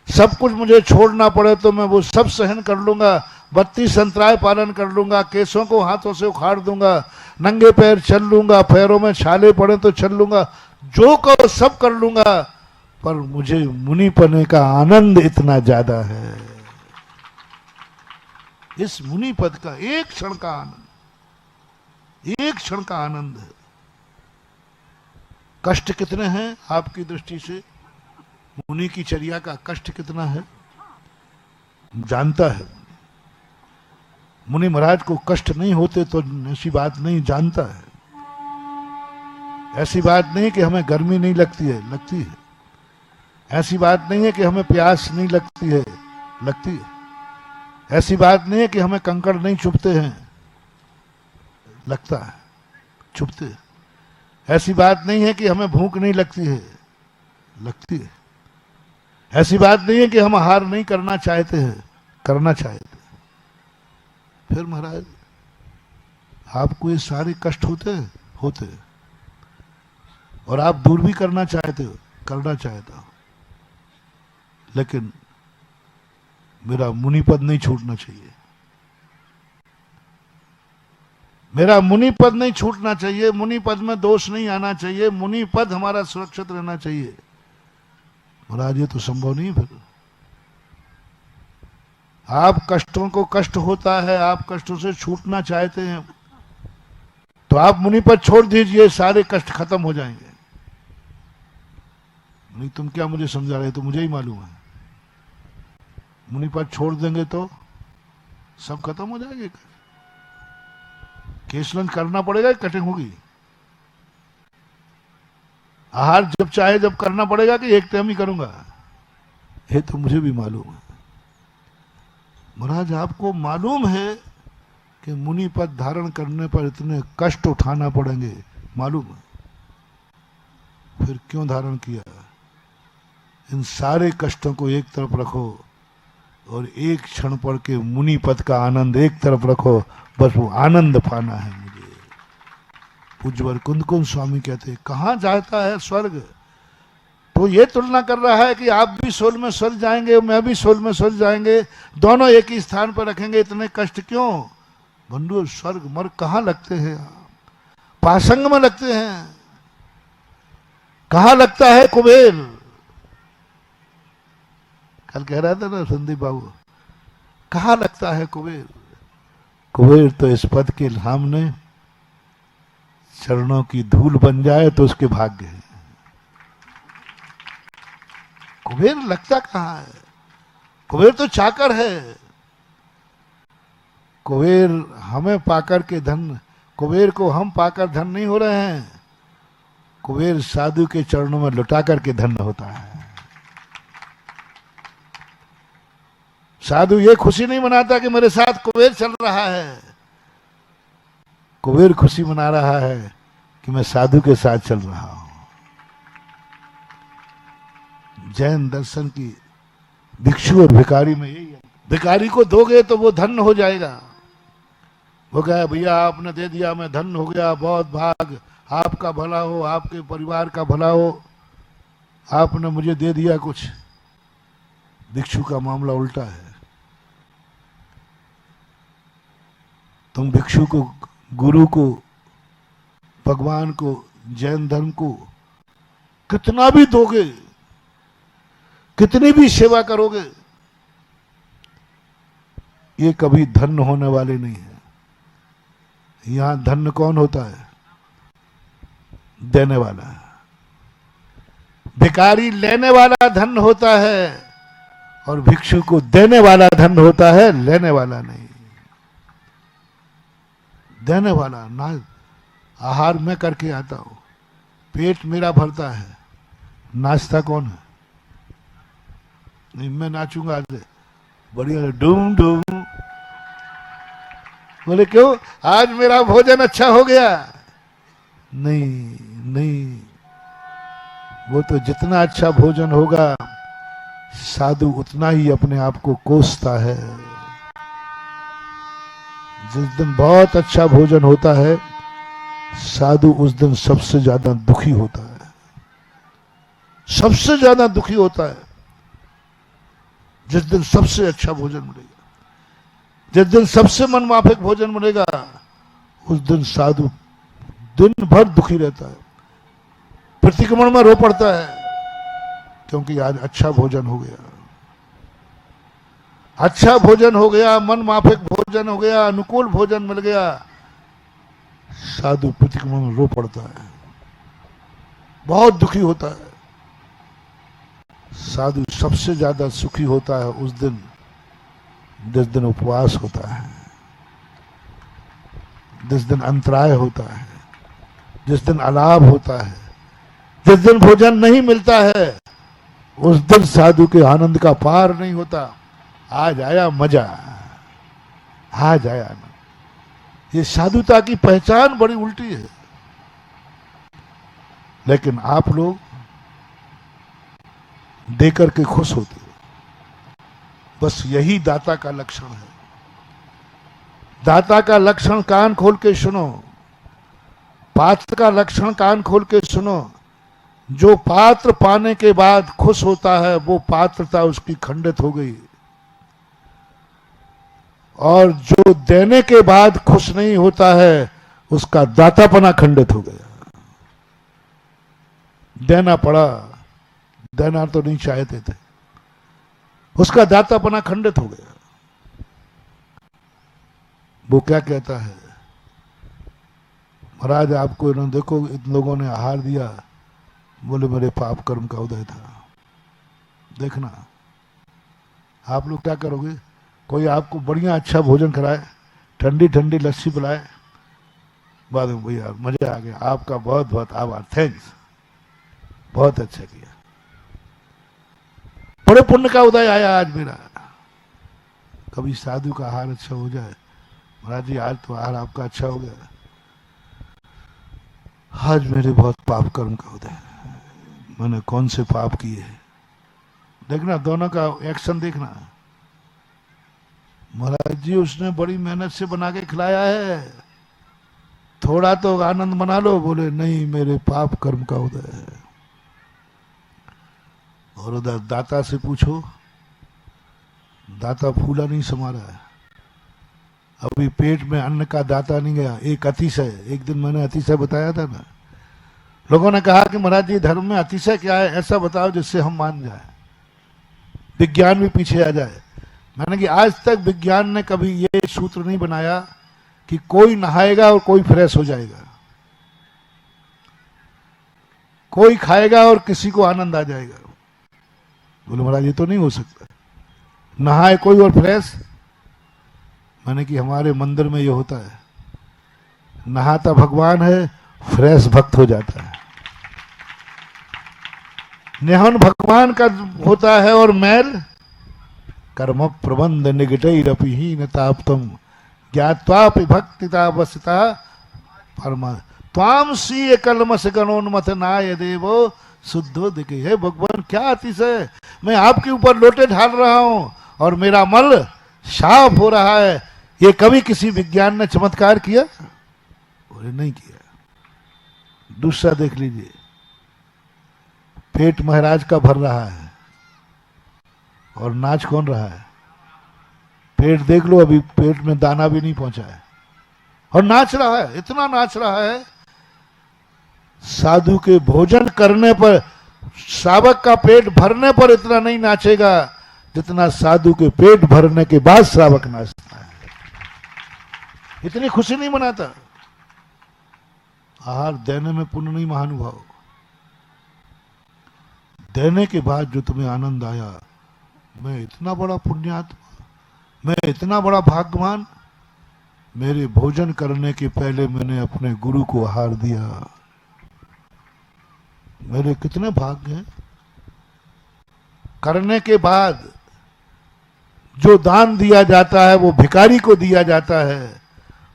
Speaker 1: सब कुछ मुझे छोड़ना पड़े तो मैं वो सब सहन कर लूंगा, 32 अंतराय पालन कर लूंगा, केसों को हाथों से उखाड़ दूंगा, नंगे पैर चल लूंगा, पैरों में छाले पड़े तो चल लूंगा, जो कहो सब कर लूंगा, पर मुझे मुनि पने का आनंद इतना ज्यादा है। इस मुनि पद का एक क्षण का आनंद, एक क्षण का आनंद है। कष्ट कितने हैं आपकी दृष्टि से? मुनि की चर्या का कष्ट कितना है जानता है। मुनि महाराज को कष्ट नहीं होते तो ऐसी बात नहीं, जानता है। ऐसी बात नहीं कि हमें गर्मी नहीं लगती है, लगती है। ऐसी बात नहीं है कि हमें प्यास नहीं लगती है, लगती है। ऐसी बात नहीं है कि हमें कंकड़ नहीं चुभते हैं, लगता है, चुभते हैं। ऐसी बात नहीं है कि हमें भूख नहीं लगती है, लगती है। ऐसी बात नहीं है कि हम आहार नहीं करना चाहते हैं, करना चाहते हैं। फिर महाराज आपको ये सारे कष्ट होते हैं, होते हैं, और आप दूर भी करना चाहते हो, करना चाहता हो, लेकिन मेरा मुनि पद नहीं छूटना चाहिए, मेरा मुनि पद नहीं छूटना चाहिए, मुनि पद में दोष नहीं आना चाहिए, मुनि पद हमारा सुरक्षित रहना चाहिए। महाराज ये तो संभव नहीं। फिर आप कष्टों को कष्ट होता है, आप कष्टों से छूटना चाहते हैं तो आप मुनि पद छोड़ दीजिए, सारे कष्ट खत्म हो जाएंगे। नहीं तुम क्या मुझे समझा रहे, तो मुझे ही मालूम है। मुनि पद छोड़ देंगे तो सब खत्म हो जाएंगे। केशलन करना पड़ेगा, कटिंग होगी। आहार जब चाहे जब करना पड़ेगा कि एक टाइम ही करूंगा, ये तो मुझे भी मालूम है। महाराज आपको मालूम है कि मुनि पद धारण करने पर इतने कष्ट उठाना पड़ेंगे, मालूम है, फिर क्यों धारण किया? इन सारे कष्टों को एक तरफ रखो और एक क्षण पर के मुनि पद का आनंद एक तरफ रखो, बस वो आनंद पाना है मुझे। पूज्यवर कुंद स्वामी कहते कहाँ जाता है स्वर्ग? तो ये तुलना कर रहा है कि आप भी स्वर्ग में स्वर्ग जाएंगे, मैं भी स्वर्ग में स्वर्ग जाएंगे, दोनों एक ही स्थान पर रखेंगे, इतने कष्ट क्यों? बंधु स्वर्ग मर कहाँ लगते हैं? पासंग में लगते हैं। कहाँ लगता है कुबेर? कल कह रहा था ना संदीप बाबू, कहाँ लगता है कुबेर? कुबेर तो इस पद के सामने चरणों की धूल बन जाए तो उसके भाग्य है। कुबेर लगता कहाँ है? कुबेर तो चाकर है। कुबेर हमें पाकर के धन, कुबेर को हम पाकर धन नहीं हो रहे हैं, कुबेर साधु के चरणों में लुटा करके धन होता है। साधु ये खुशी नहीं मनाता कि मेरे साथ कुबेर चल रहा है, कुबेर खुशी मना रहा है कि मैं साधु के साथ चल रहा हूं। जैन दर्शन की भिक्षु और भिखारी में यही है। भिखारी को दोगे तो वो धन हो जाएगा, वो कहे भैया आपने दे दिया, मैं धन हो गया, बहुत भाग, आपका भला हो, आपके परिवार का भला हो, आपने मुझे दे दिया कुछ। भिक्षु का मामला उल्टा है। तुम भिक्षु को, गुरु को, भगवान को, जैन धर्म को कितना भी दोगे, कितनी भी सेवा करोगे, ये कभी धन्य होने वाले नहीं है। यहां धन्य कौन होता है? देने वाला। भिखारी लेने वाला धन्य होता है और भिक्षु को देने वाला धन्य होता है, लेने वाला नहीं। देने वाला ना, आहार मैं करके आता हूं, पेट मेरा भरता है, नाश्ता कौन है? नहीं मैं नाचूंगा आज, बढ़िया डूम डूम। बोले क्यों, आज मेरा भोजन अच्छा हो गया? नहीं नहीं, वो तो जितना अच्छा भोजन होगा साधु उतना ही अपने आप को कोसता है। जिस दिन बहुत अच्छा भोजन होता है साधु उस दिन सबसे ज्यादा दुखी होता है, सबसे ज्यादा दुखी होता है। जिस दिन सबसे अच्छा भोजन मिलेगा, जिस दिन सबसे मनमाफिक भोजन मिलेगा, उस दिन साधु दिन भर दुखी रहता है, प्रतिक्रमण में रो पड़ता है, क्योंकि आज अच्छा भोजन हो गया, अच्छा भोजन हो गया, मन माफिक भोजन हो गया, अनुकूल भोजन मिल गया। साधु प्रतिक्रमण में रो पड़ता है, बहुत दुखी होता है। साधु सबसे ज्यादा सुखी होता है उस दिन जिस दिन उपवास होता है, जिस दिन अंतराय होता है, जिस दिन अलाभ होता है, जिस दिन भोजन नहीं मिलता है, उस दिन साधु के आनंद का पार नहीं होता। आज आया मजा, आज आया आनंद। ये साधुता की पहचान बड़ी उल्टी है, लेकिन आप लोग देकर के खुश होते हो। बस यही दाता का लक्षण है। दाता का लक्षण कान खोल के सुनो, पात्र का लक्षण कान खोल के सुनो। जो पात्र पाने के बाद खुश होता है वो पात्रता उसकी खंडित हो गई, और जो देने के बाद खुश नहीं होता है उसका दातापना खंडित हो गया। देना पड़ा, देना तो नहीं चाहते थे, उसका दातापना खंडित हो गया। वो क्या कहता है, महाराज आपको इन्होंने देखो इन लोगों ने आहार दिया, बोले मेरे पाप कर्म का उदय था। देखना आप लोग क्या करोगे, कोई आपको बढ़िया अच्छा भोजन कराए, ठंडी ठंडी लस्सी पिलाए, बाद में भैया मजा आ गया, आपका बहुत बहुत आभार, थैंक्स, बहुत अच्छा किया, बड़े पुण्य का उदय आया आज मेरा। कभी साधु का आहार अच्छा हो जाए, महाराज जी आज तो आहार आपका अच्छा हो गया, आज मेरे बहुत पाप कर्म का उदय, मैंने कौन से पाप किए हैं। देखना दोनों का एक्शन देखना, महाराज जी उसने बड़ी मेहनत से बना के खिलाया है, थोड़ा तो आनंद मना लो। बोले नहीं मेरे पाप कर्म का उदय है। और उधर दाता से पूछो, दाता फूला नहीं समा रहा है, अभी पेट में अन्न का दाता नहीं गया। एक अतिशय, एक दिन मैंने अतिशय बताया था ना, लोगों ने कहा कि महाराज जी धर्म में अतिशय क्या है, ऐसा बताओ जिससे हम मान जाए, विज्ञान भी पीछे आ जाए। मैंने कि आज तक विज्ञान ने कभी ये सूत्र नहीं बनाया कि कोई नहाएगा और कोई फ्रेश हो जाएगा, कोई खाएगा और किसी को आनंद आ जाएगा। बोले महाराज ये तो नहीं हो सकता, नहाए कोई और फ्रेश। मैंने कि हमारे मंदिर में ये होता है, नहाता भगवान है, फ्रेश भक्त हो जाता है। नेहन भगवान का होता है और मैल कर्म प्रबंध निगटैरपि ताप्तम ज्ञात्वापि भक्तितावसिता परमा त्वाम सीय कलमस गणोन्मथ नाय देवो शुद्धो दिखे। हे भगवान क्या अतिशय, मैं आपके ऊपर लोटे ढाल रहा हूं और मेरा मल साफ हो रहा है। ये कभी किसी विज्ञान ने चमत्कार किया? बोले नहीं किया। दूसरा देख लीजिए, पेट महाराज का भर रहा है और नाच कौन रहा है? पेट देख लो, अभी पेट में दाना भी नहीं पहुंचा है और नाच रहा है, इतना नाच रहा है। साधु के भोजन करने पर, श्रावक का पेट भरने पर इतना नहीं नाचेगा जितना साधु के पेट भरने के बाद श्रावक नाचता है। इतनी खुशी नहीं मनाता। आहार देने में पुण्य नहीं महानुभाव, देने के बाद जो तुम्हें आनंद आया, मैं इतना बड़ा पुण्यात्मा, मैं इतना बड़ा भाग्यवान, मेरे भोजन करने के पहले मैंने अपने गुरु को आहार दिया, मेरे कितने भाग्य हैं। करने के बाद जो दान दिया जाता है वो भिखारी को दिया जाता है,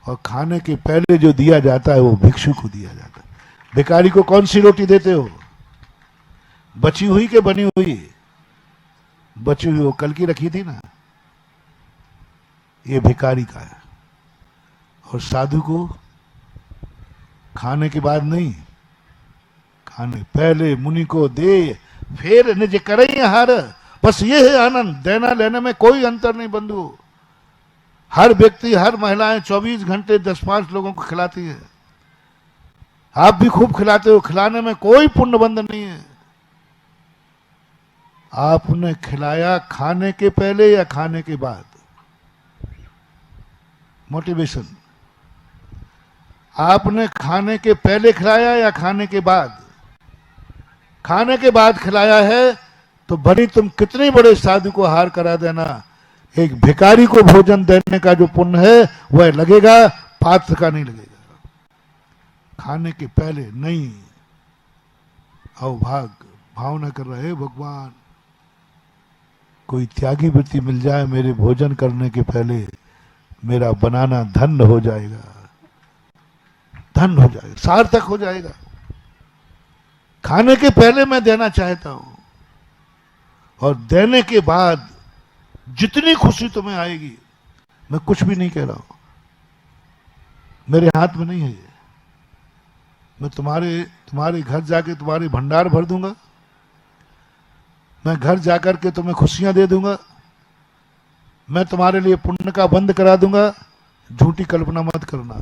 Speaker 1: और खाने के पहले जो दिया जाता है वो भिक्षु को दिया जाता है। भिखारी को कौन सी रोटी देते हो? बची हुई के बनी हुई? बची हुई वो कल की रखी थी ना, ये भिखारी का है। और साधु को खाने के बाद नहीं, खाने पहले मुनि को दे, फिर निज करई आहार। बस ये है आनंद, देना लेने में कोई अंतर नहीं बंधु। हर व्यक्ति, हर महिलाएं 24 घंटे 10-5 लोगों को खिलाती है। आप भी खूब खिलाते हो, खिलाने में कोई पुण्य बंध नहीं है। आपने खिलाया खाने के पहले या खाने के बाद? मोटिवेशन, आपने खाने के पहले खिलाया या खाने के बाद? खाने के बाद खिलाया है तो भरी तुम कितने बड़े साधु को हार करा देना, एक भिखारी को भोजन देने का जो पुण्य है वह लगेगा, पात्र का नहीं लगेगा। खाने के पहले नहीं, अवभाग भावना कर रहे भगवान, कोई त्यागी वृत्ति मिल जाए मेरे भोजन करने के पहले, मेरा बनाना धन्य हो जाएगा, धन्य हो जाएगा, सार्थक हो जाएगा। खाने के पहले मैं देना चाहता हूं, और देने के बाद जितनी खुशी तुम्हें आएगी, मैं कुछ भी नहीं कह रहा हूं, मेरे हाथ में नहीं है ये। मैं तुम्हारे घर जाके तुम्हारे भंडार भर दूंगा, मैं घर जाकर के तुम्हें खुशियां दे दूंगा, मैं तुम्हारे लिए पुण्य का बंद करा दूंगा। झूठी कल्पना मत करना,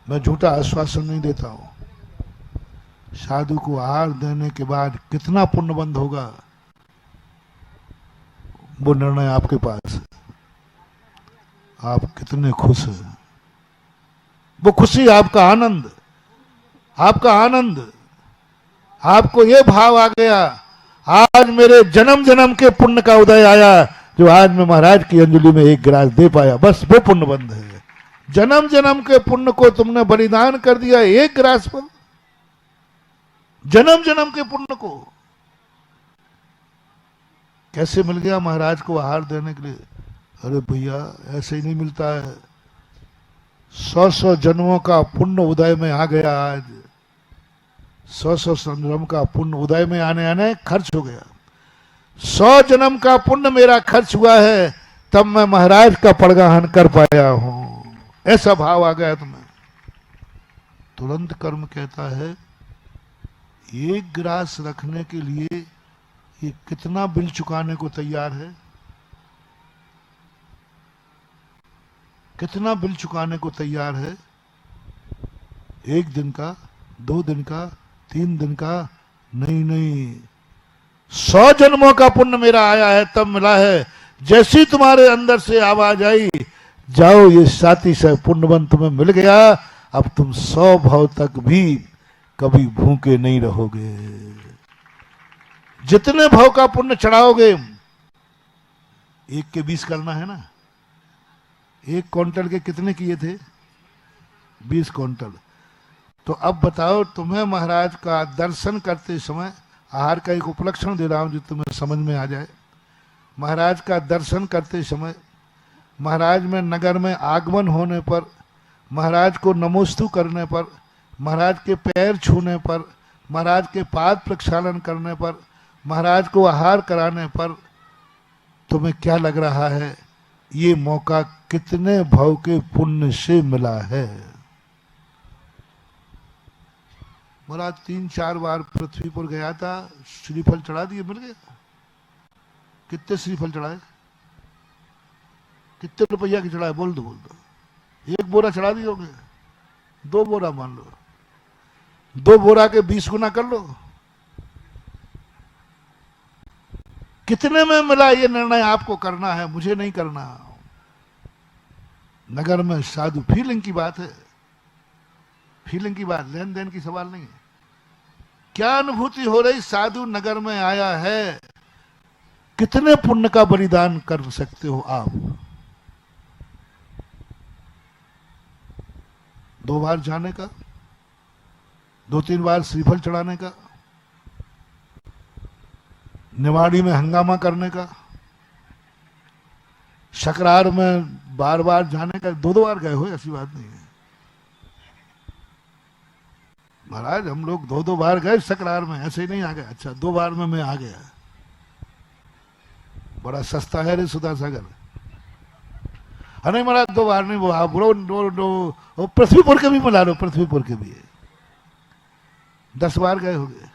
Speaker 1: मैं झूठा आश्वासन नहीं देता हूं। साधु को आहार देने के बाद कितना पुण्य बंद होगा, वो निर्णय आपके पास है। आप कितने खुश हैं, वो खुशी, आपका आनंद, आपका आनंद, आपको ये भाव आ गया, आज मेरे जन्म जन्म के पुण्य का उदय आया, जो आज मैं महाराज की अंजलि में एक गिलास दे पाया, बस वो पुण्य बंद है। जन्म जन्म के पुण्य को तुमने बलिदान कर दिया एक गिलास पर, जन्म जन्म के पुण्य को। कैसे मिल गया महाराज को आहार देने के लिए? अरे भैया ऐसे ही नहीं मिलता है, 100 जन्मों का पुण्य उदय में आ गया। आज 100 जन्म का पुण्य उदय में आने आने खर्च हो गया। 100 जन्म का पुण्य मेरा खर्च हुआ है, तब मैं महाराज का पड़गाहन कर पाया हूं। ऐसा भाव आ गया तुम्हें। तुरंत कर्म कहता है, एक गिलास रखने के लिए ये कितना बिल चुकाने को तैयार है, कितना बिल चुकाने को तैयार है? 1 दिन का, 2 दिन का, 3 दिन का? नहीं, 100 जन्मों का पुण्य मेरा आया है, तब मिला है। जैसी तुम्हारे अंदर से आवाज आई, जाओ ये साथी से पुण्यवन तुम्हें मिल गया, अब तुम 100 भाव तक भी कभी भूखे नहीं रहोगे। जितने भाव का पुण्य चढ़ाओगे, 1 के 20 करना है ना। 1 क्विंटल के कितने किए थे? 20 क्विंटल। तो अब बताओ, तुम्हें महाराज का दर्शन करते समय, आहार का एक उपलक्षण दे रहा हूं जो तुम्हें समझ में आ जाए। महाराज का दर्शन करते समय, महाराज में नगर में आगमन होने पर, महाराज को नमोस्तु करने पर, महाराज के पैर छूने पर, महाराज के पाद प्रक्षालन करने पर, महाराज को आहार कराने पर तुम्हें क्या लग रहा है, ये मौका कितने भाव के पुण्य से मिला है? महाराज 3-4 बार पृथ्वी पर गया था, श्रीफल चढ़ा दिए, मिल गया। कितने श्रीफल चढ़ाए? कितने रुपया की चढ़ाए? बोल दो। 1 बोरा चढ़ा दिए होंगे, 2 बोरा मान लो, 2 बोरा के 20 गुना कर लो। कितने में मिला, ये निर्णय आपको करना है, मुझे नहीं करना। नगर में साधु, फीलिंग की बात है, फीलिंग की बात, लेन देन की सवाल नहीं है। क्या अनुभूति हो रही? साधु नगर में आया है, कितने पुण्य का बलिदान कर सकते हो आप? 2 बार जाने का, 2-3 बार श्रीफल चढ़ाने का, निवाड़ी में हंगामा करने का, शकरार में बार बार जाने का। 2-2 बार गए हो, ऐसी बात नहीं है महाराज, हम लोग 2-2 बार गए शकरार में, ऐसे ही नहीं आ गए। अच्छा 2 बार में मैं आ गया, बड़ा सस्ता है रे सुधा सागर। अरे महाराज 2 बार नहीं, वो आप बोलो पृथ्वीपुर के भी मिला लो, पृथ्वीपुर के भी 10 बार गए हो गए।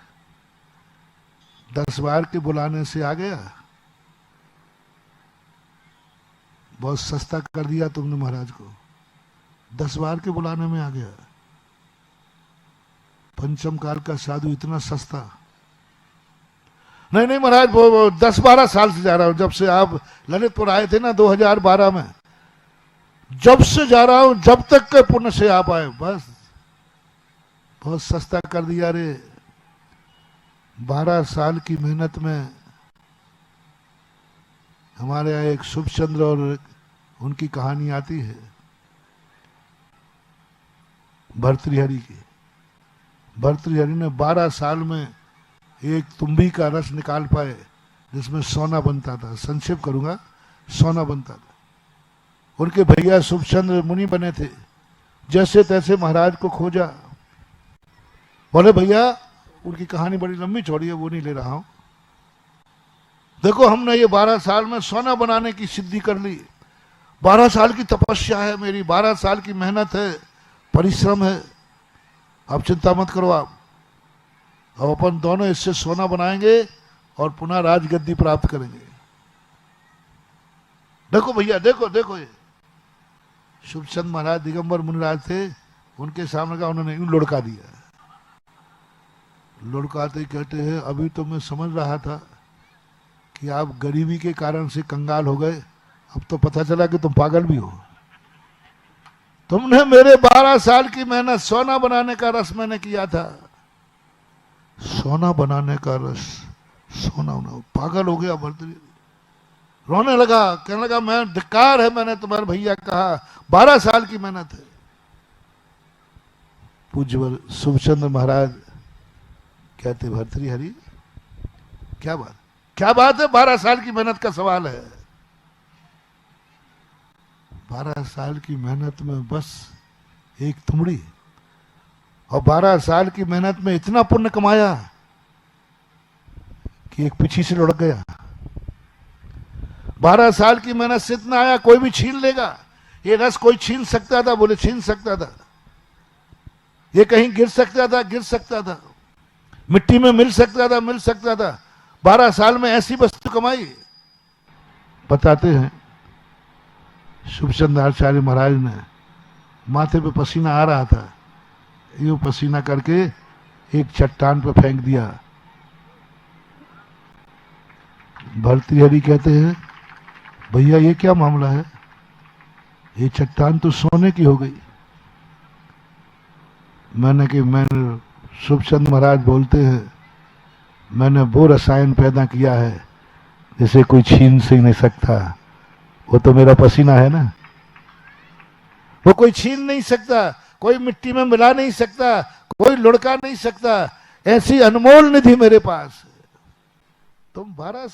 Speaker 1: 10 बार के बुलाने से आ गया, बहुत सस्ता कर दिया तुमने महाराज को। 10 बार के बुलाने में आ गया। पंचम काल का साधु इतना सस्ता नहीं। नहीं महाराज, वो 10-12 साल से जा रहा हूं, जब से आप ललितपुर आए थे ना 2012 में, जब से जा रहा हूं, जब तक के पुण्य से आप आए, बस बहुत सस्ता कर दिया रे। 12 साल की मेहनत में हमारे यहाँ एक शुभचंद्र और उनकी कहानी आती है, भर्तृहरि की। भर्तृहरि ने 12 साल में एक तुम्बी का रस निकाल पाए जिसमें सोना बनता था। संक्षेप करूंगा, सोना बनता था। उनके भैया शुभचंद्र मुनि बने थे, जैसे तैसे महाराज को खोजा। बोले भैया, उनकी कहानी बड़ी लंबी चौड़ी है, वो नहीं ले रहा हूं। देखो हमने ये 12 साल में सोना बनाने की सिद्धि कर ली। 12 साल की तपस्या है मेरी, 12 साल की मेहनत है, परिश्रम है। आप चिंता मत करो, आप अब अपन दोनों इससे सोना बनाएंगे और पुनः राजगद्दी प्राप्त करेंगे। देखो भैया, देखो देखो, ये शुभचंद महाराज दिगंबर मुनिराज थे, उनके सामने का उन्होंने यूं लुढ़का दिया। लुढ़काते ही कहते हैं, अभी तो मैं समझ रहा था कि आप गरीबी के कारण से कंगाल हो गए, अब तो पता चला कि तुम पागल भी हो। तुमने मेरे 12 साल की मेहनत, सोना बनाने का रस मैंने किया था। सोना बनाने का रस, सोना होना, पागल हो गया भर्तृहरि, रोने लगा, कहने लगा मैं धिक्कार है, मैंने तुम्हारे भैया कहा 12 साल की मेहनत है। पूज्य शुभचंद्र महाराज कहते, भर्तृहरि क्या बात है, 12 साल की मेहनत का सवाल है। 12 साल की मेहनत में बस एक तुमड़ी, और 12 साल की मेहनत में इतना पुण्य कमाया कि एक पीछे से लुढ़क गया। 12 साल की मेहनत से इतना आया, कोई भी छीन लेगा। ये रस कोई छीन सकता था? बोले छीन सकता था। ये कहीं गिर सकता था, मिट्टी में मिल सकता था। 12 साल में ऐसी वस्तु कमाई। बताते हैं शुभचंद्र आचार्य महाराज ने, माथे पे पसीना आ रहा था, यूं पसीना करके एक चट्टान पे फेंक दिया। भर्तृहरि कहते हैं, भैया ये क्या मामला है, ये चट्टान तो सोने की हो गई। मैंने शुभचंद महाराज बोलते हैं, मैंने वो रसायन पैदा किया है जिसे कोई छीन से नहीं सकता। वो तो मेरा पसीना है ना, वो कोई छीन नहीं सकता, कोई मिट्टी में मिला नहीं सकता, कोई लुढ़का नहीं सकता। ऐसी अनमोल निधि मेरे पास है। तुम 12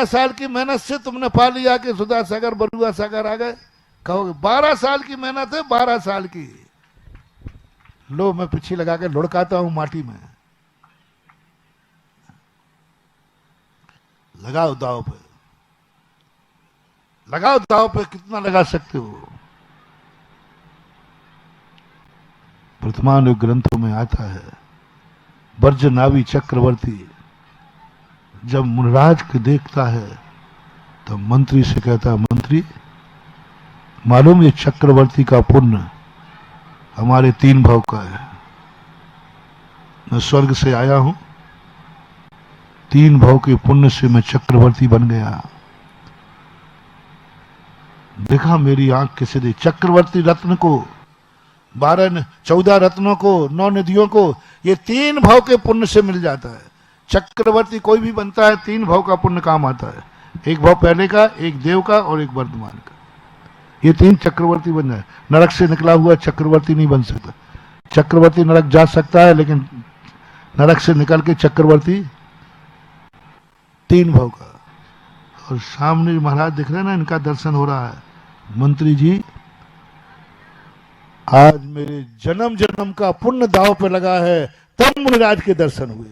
Speaker 1: साल की मेहनत से तुमने पा लिया कि सुधा सागर बरुआ सागर आ गए। कहोगे 12 साल की मेहनत है, 12 साल की। लो मैं पीछे लगा के लुढ़काता हूं माटी में। लगाओ दाव पे, कितना लगा सकते हो। वर्तमान ग्रंथों में आता है, ब्रजनावी चक्रवर्ती जब मुनिराज को देखता है तो मंत्री से कहता है, मंत्री मालूम ये चक्रवर्ती का पुण्य हमारे 3 भाव का है। मैं स्वर्ग से आया हूं, 3 भाव के पुण्य से मैं चक्रवर्ती बन गया। देखा मेरी आंख किसे दे, चक्रवर्ती रत्न को, 14 रत्नों को, 9 निधियों को, ये 3 भाव के पुण्य से मिल जाता है। चक्रवर्ती कोई भी बनता है 3 भाव का पुण्य काम आता है। एक भाव पहले का, एक देव का और एक वर्तमान का। ये 3 चक्रवर्ती बन जाए। नरक से निकला हुआ चक्रवर्ती नहीं बन सकता। चक्रवर्ती नरक जा सकता है, लेकिन नरक से निकल के चक्रवर्ती 3 भाव का। और सामने जो महाराज दिख रहे हैं ना, इनका दर्शन हो रहा है। मंत्री जी, आज मेरे जन्म जन्म का पुण्य दाव पे लगा है, तब मुनिराज के दर्शन हुए।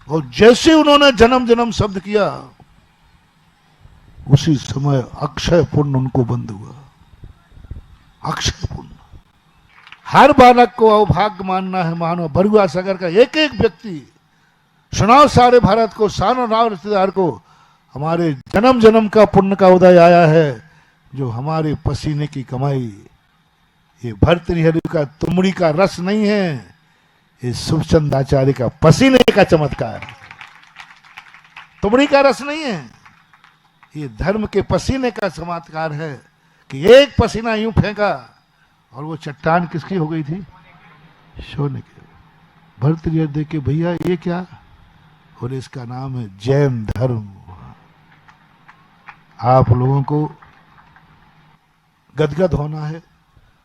Speaker 1: और जैसे उन्होंने जन्म जन्म शब्द किया, उसी समय अक्षय पुण्य उनको बंद हुआ। अक्षय पुण्य। हर बालक को अवभाग्य मानना है। मानो बरुआ सागर का एक एक व्यक्ति, सुनाओ सारे भारत को, सानो नाव रिश्तेदार को, हमारे जन्म जन्म का पुण्य का उदय आया है, जो हमारे पसीने की कमाई। ये भर्तृहरि का तुमड़ी का रस नहीं है, ये सुखचंद आचार्य का पसीने का चमत्कार। तुमड़ी का रस नहीं है, ये धर्म के पसीने का चमत्कार है कि एक पसीना यूं फेंका और वो चट्टान किसकी हो गई थी? सोने की। भर्तृहरि देख के, भैया ये क्या? और इसका नाम है जैन धर्म। आप लोगों को गदगद होना है,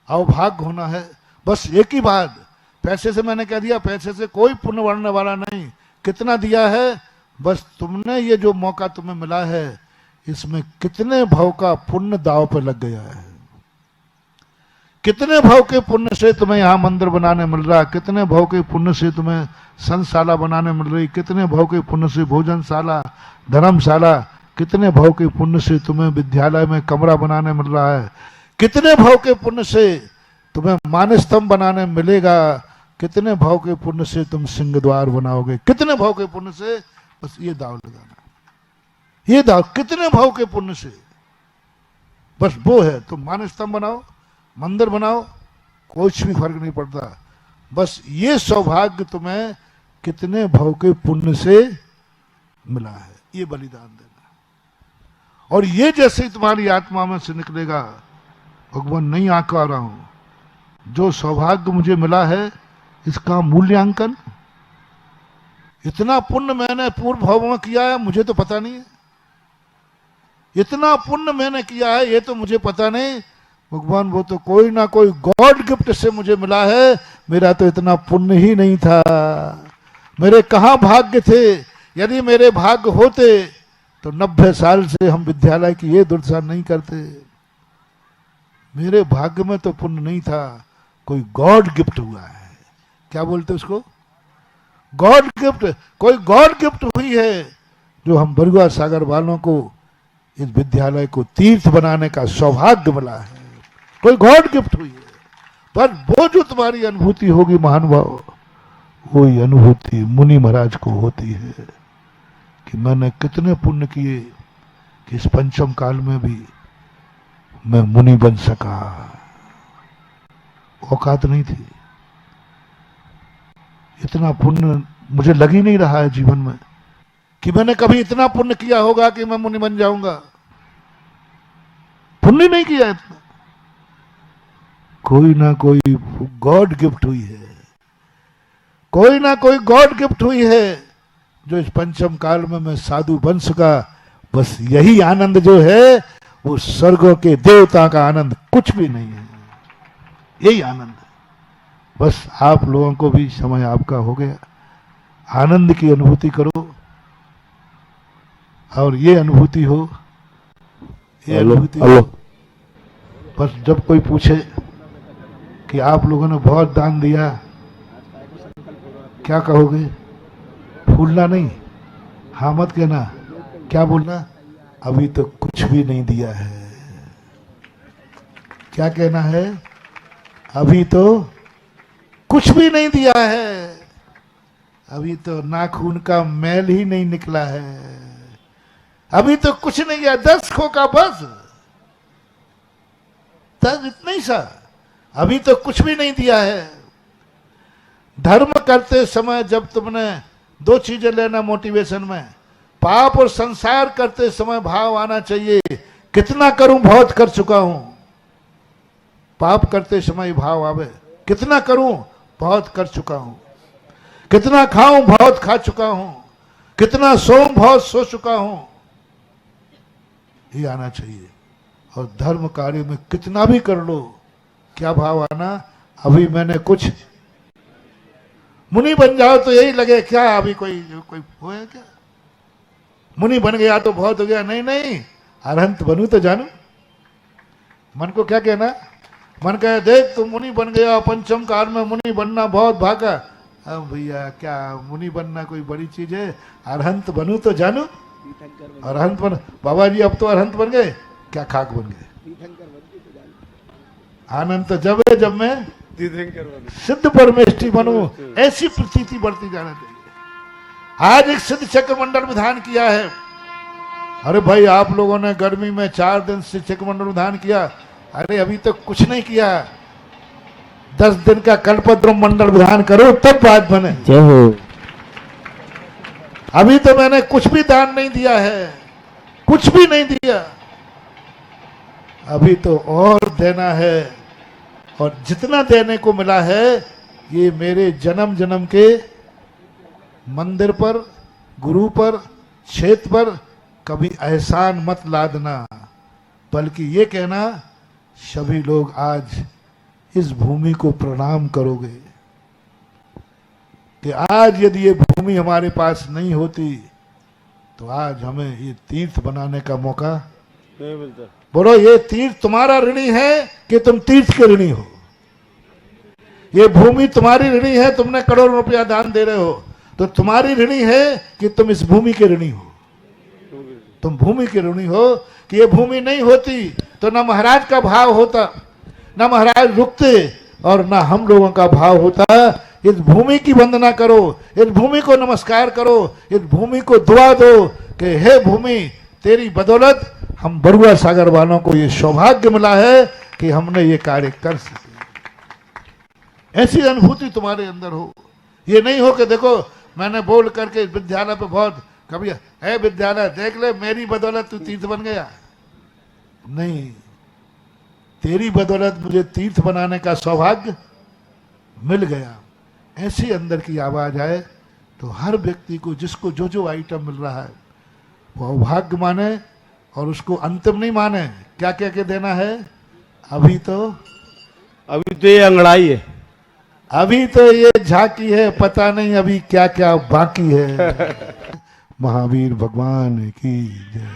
Speaker 1: अवभाग्य होना है। बस एक ही बात, पैसे से मैंने कह दिया, पैसे से कोई पुण्य बढ़ने वाला नहीं। कितना दिया है, बस तुमने ये जो मौका तुम्हें मिला है, इसमें कितने भाव का पुण्य दाव पे लग गया है। कितने भाव के पुण्य से तुम्हें यहाँ मंदिर बनाने मिल रहा है, कितने भाव के पुण्य से तुम्हें संशाला बनाने मिल रही, कितने भाव के पुण्य से भोजनशाला, धर्मशाला, कितने भाव के पुण्य से तुम्हें विद्यालय में कमरा बनाने मिल रहा है, कितने भाव के पुण्य से तुम्हें मानस्तंभ बनाने मिलेगा, कितने भाव के पुण्य से तुम सिंह द्वार बनाओगे, कितने भाव के पुण्य से। बस ये दाव लगाना, ये दाव कितने भाव के पुण्य से, बस वो है। तुम मानस्तंभ बनाओ, मंदिर बनाओ, कुछ भी फर्क नहीं पड़ता। बस ये सौभाग्य तुम्हें कितने भाव के पुण्य से मिला है, ये बलिदान देना। और ये जैसे ही तुम्हारी आत्मा में से निकलेगा, भगवान नहीं आंका रहा हूं, जो सौभाग्य मुझे मिला है इसका मूल्यांकन, इतना पुण्य मैंने पूर्व भाव में किया है, मुझे तो पता नहीं है। इतना पुण्य मैंने किया है, ये तो मुझे पता नहीं। भगवान, वो तो कोई ना कोई गॉड गिफ्ट से मुझे मिला है, मेरा तो इतना पुण्य ही नहीं था। मेरे कहाँ भाग्य थे? यदि मेरे भाग्य होते तो 90 साल से हम विद्यालय की ये दुर्दशा नहीं करते। मेरे भाग्य में तो पुण्य नहीं था, कोई गॉड गिफ्ट हुआ है। क्या बोलते उसको? God gift. कोई गॉड गिफ्ट हुई है, जो हम बरुआ सागर वालों को इस विद्यालय को तीर्थ बनाने का सौभाग्य मिला है। कोई गॉड गिफ्ट हुई है। पर वो जो तुम्हारी अनुभूति होगी महानुभाव, वही अनुभूति मुनि महाराज को होती है कि मैंने कितने पुण्य किए कि इस पंचम काल में भी मैं मुनि बन सका। औकात नहीं थी, इतना पुण्य मुझे लग ही नहीं रहा है जीवन में कि मैंने कभी इतना पुण्य किया होगा कि मैं मुनि बन जाऊंगा। पुण्य नहीं किया इतना। कोई ना कोई गॉड गिफ्ट हुई है, कोई ना कोई गॉड गिफ्ट हुई है, जो इस पंचम काल में मैं साधु बन सका। बस यही आनंद जो है, वो स्वर्गों के देवता का आनंद कुछ भी नहीं है। यही आनंद है। बस आप लोगों को भी समय आपका हो गया, आनंद की अनुभूति करो। और ये अनुभूति हो, ये अनुभूति हो। बस जब कोई पूछे कि आप लोगों ने बहुत दान दिया, क्या कहोगे? फूलना नहीं, हाँ मत कहना। क्या बोलना? अभी तो कुछ भी नहीं दिया है। क्या कहना है? अभी तो कुछ भी नहीं दिया है, अभी तो नाखून का मैल ही नहीं निकला है, अभी तो कुछ नहीं किया। 10 खोखा बस, 10 इतना ही सा, अभी तो कुछ भी नहीं दिया है। धर्म करते समय जब तुमने 2 चीजें लेना मोटिवेशन में, पाप और संसार करते समय भाव आना चाहिए, कितना करूं, बहुत कर चुका हूं। पाप करते समय भाव आवे, कितना करूं, बहुत कर चुका हूं। कितना खाऊं, बहुत खा चुका हूं। कितना सोऊं, बहुत सो चुका हूं। ये आना चाहिए। और धर्म कार्य में कितना भी कर लो, क्या भाव आना? अभी मैंने कुछ मुनि बन जाओ तो यही लगे क्या अभी कोई कोई होया क्या, मुनि बन गया तो बहुत हो गया, नहीं नहीं, अरहंत बनूं तो जानू। मन को क्या कहना, मन कहे देख तुम मुनि बन गया, पंचम काल में मुनि बनना बहुत भागा। अब भैया क्या मुनि बनना कोई बड़ी चीज है, अरहंत बनूं तो जानू। अरहंत बन, बाबा जी अब तो अरहंत बन गए, क्या खाक बन गए। आनंद तो जब है जब मैं सिद्ध परमेष्टि बनूं, ऐसी प्रतीति बढ़ती जाना चाहिए। आज एक सिद्ध चक्र मंडल विधान किया है। अरे भाई आप लोगों ने गर्मी में 4 दिन से चक्र मंडल विधान किया, अरे अभी तो कुछ नहीं किया। 10 दिन का कल्पद्रुम मंडल विधान करो तब बात बने।
Speaker 2: जय हो।
Speaker 1: अभी तो मैंने कुछ भी दान नहीं दिया है, कुछ भी नहीं दिया, अभी तो और देना है। और जितना देने को मिला है ये मेरे जन्म जन्म के मंदिर पर, गुरु पर, क्षेत्र पर कभी एहसान मत लादना, बल्कि ये कहना सभी लोग आज इस भूमि को प्रणाम करोगे कि आज यदि ये भूमि हमारे पास नहीं होती तो आज हमें ये तीर्थ बनाने का मौका नहीं मिलता। बोलो ये तीर्थ तुम्हारा ऋणी है कि तुम तीर्थ के ऋणी हो। ये भूमि तुम्हारी ऋणी है, तुमने करोड़ों रुपया दान दे रहे हो, तो तुम्हारी ऋणी है कि तुम इस भूमि के ऋणी हो। तुम भूमि के ऋणी हो कि ये भूमि नहीं होती तो ना महाराज का भाव होता, ना महाराज रुकते और ना हम लोगों का भाव होता। इस भूमि की वंदना करो, इस भूमि को नमस्कार करो, इस भूमि को दुआ दो कि हे भूमि तेरी बदौलत हम बरुआ सागर वालों को ये सौभाग्य मिला है कि हमने ये कार्य कर सके। ऐसी अनुभूति तुम्हारे अंदर हो। ये नहीं हो कि देखो मैंने बोल करके विद्यालय पे बहुत कभी है विद्यालय देख ले मेरी बदौलत तू तीर्थ बन गया, नहीं, तेरी बदौलत मुझे तीर्थ बनाने का सौभाग्य मिल गया। ऐसी अंदर की आवाज आए तो हर व्यक्ति को जिसको जो जो आइटम मिल रहा है वो भाग्य माने और उसको अंतिम नहीं माने। क्या क्या क्या देना है, अभी तो
Speaker 3: ये अंगड़ाई है,
Speaker 1: अभी तो ये झांकी है, पता नहीं अभी क्या क्या बाकी है। महावीर भगवान की जय।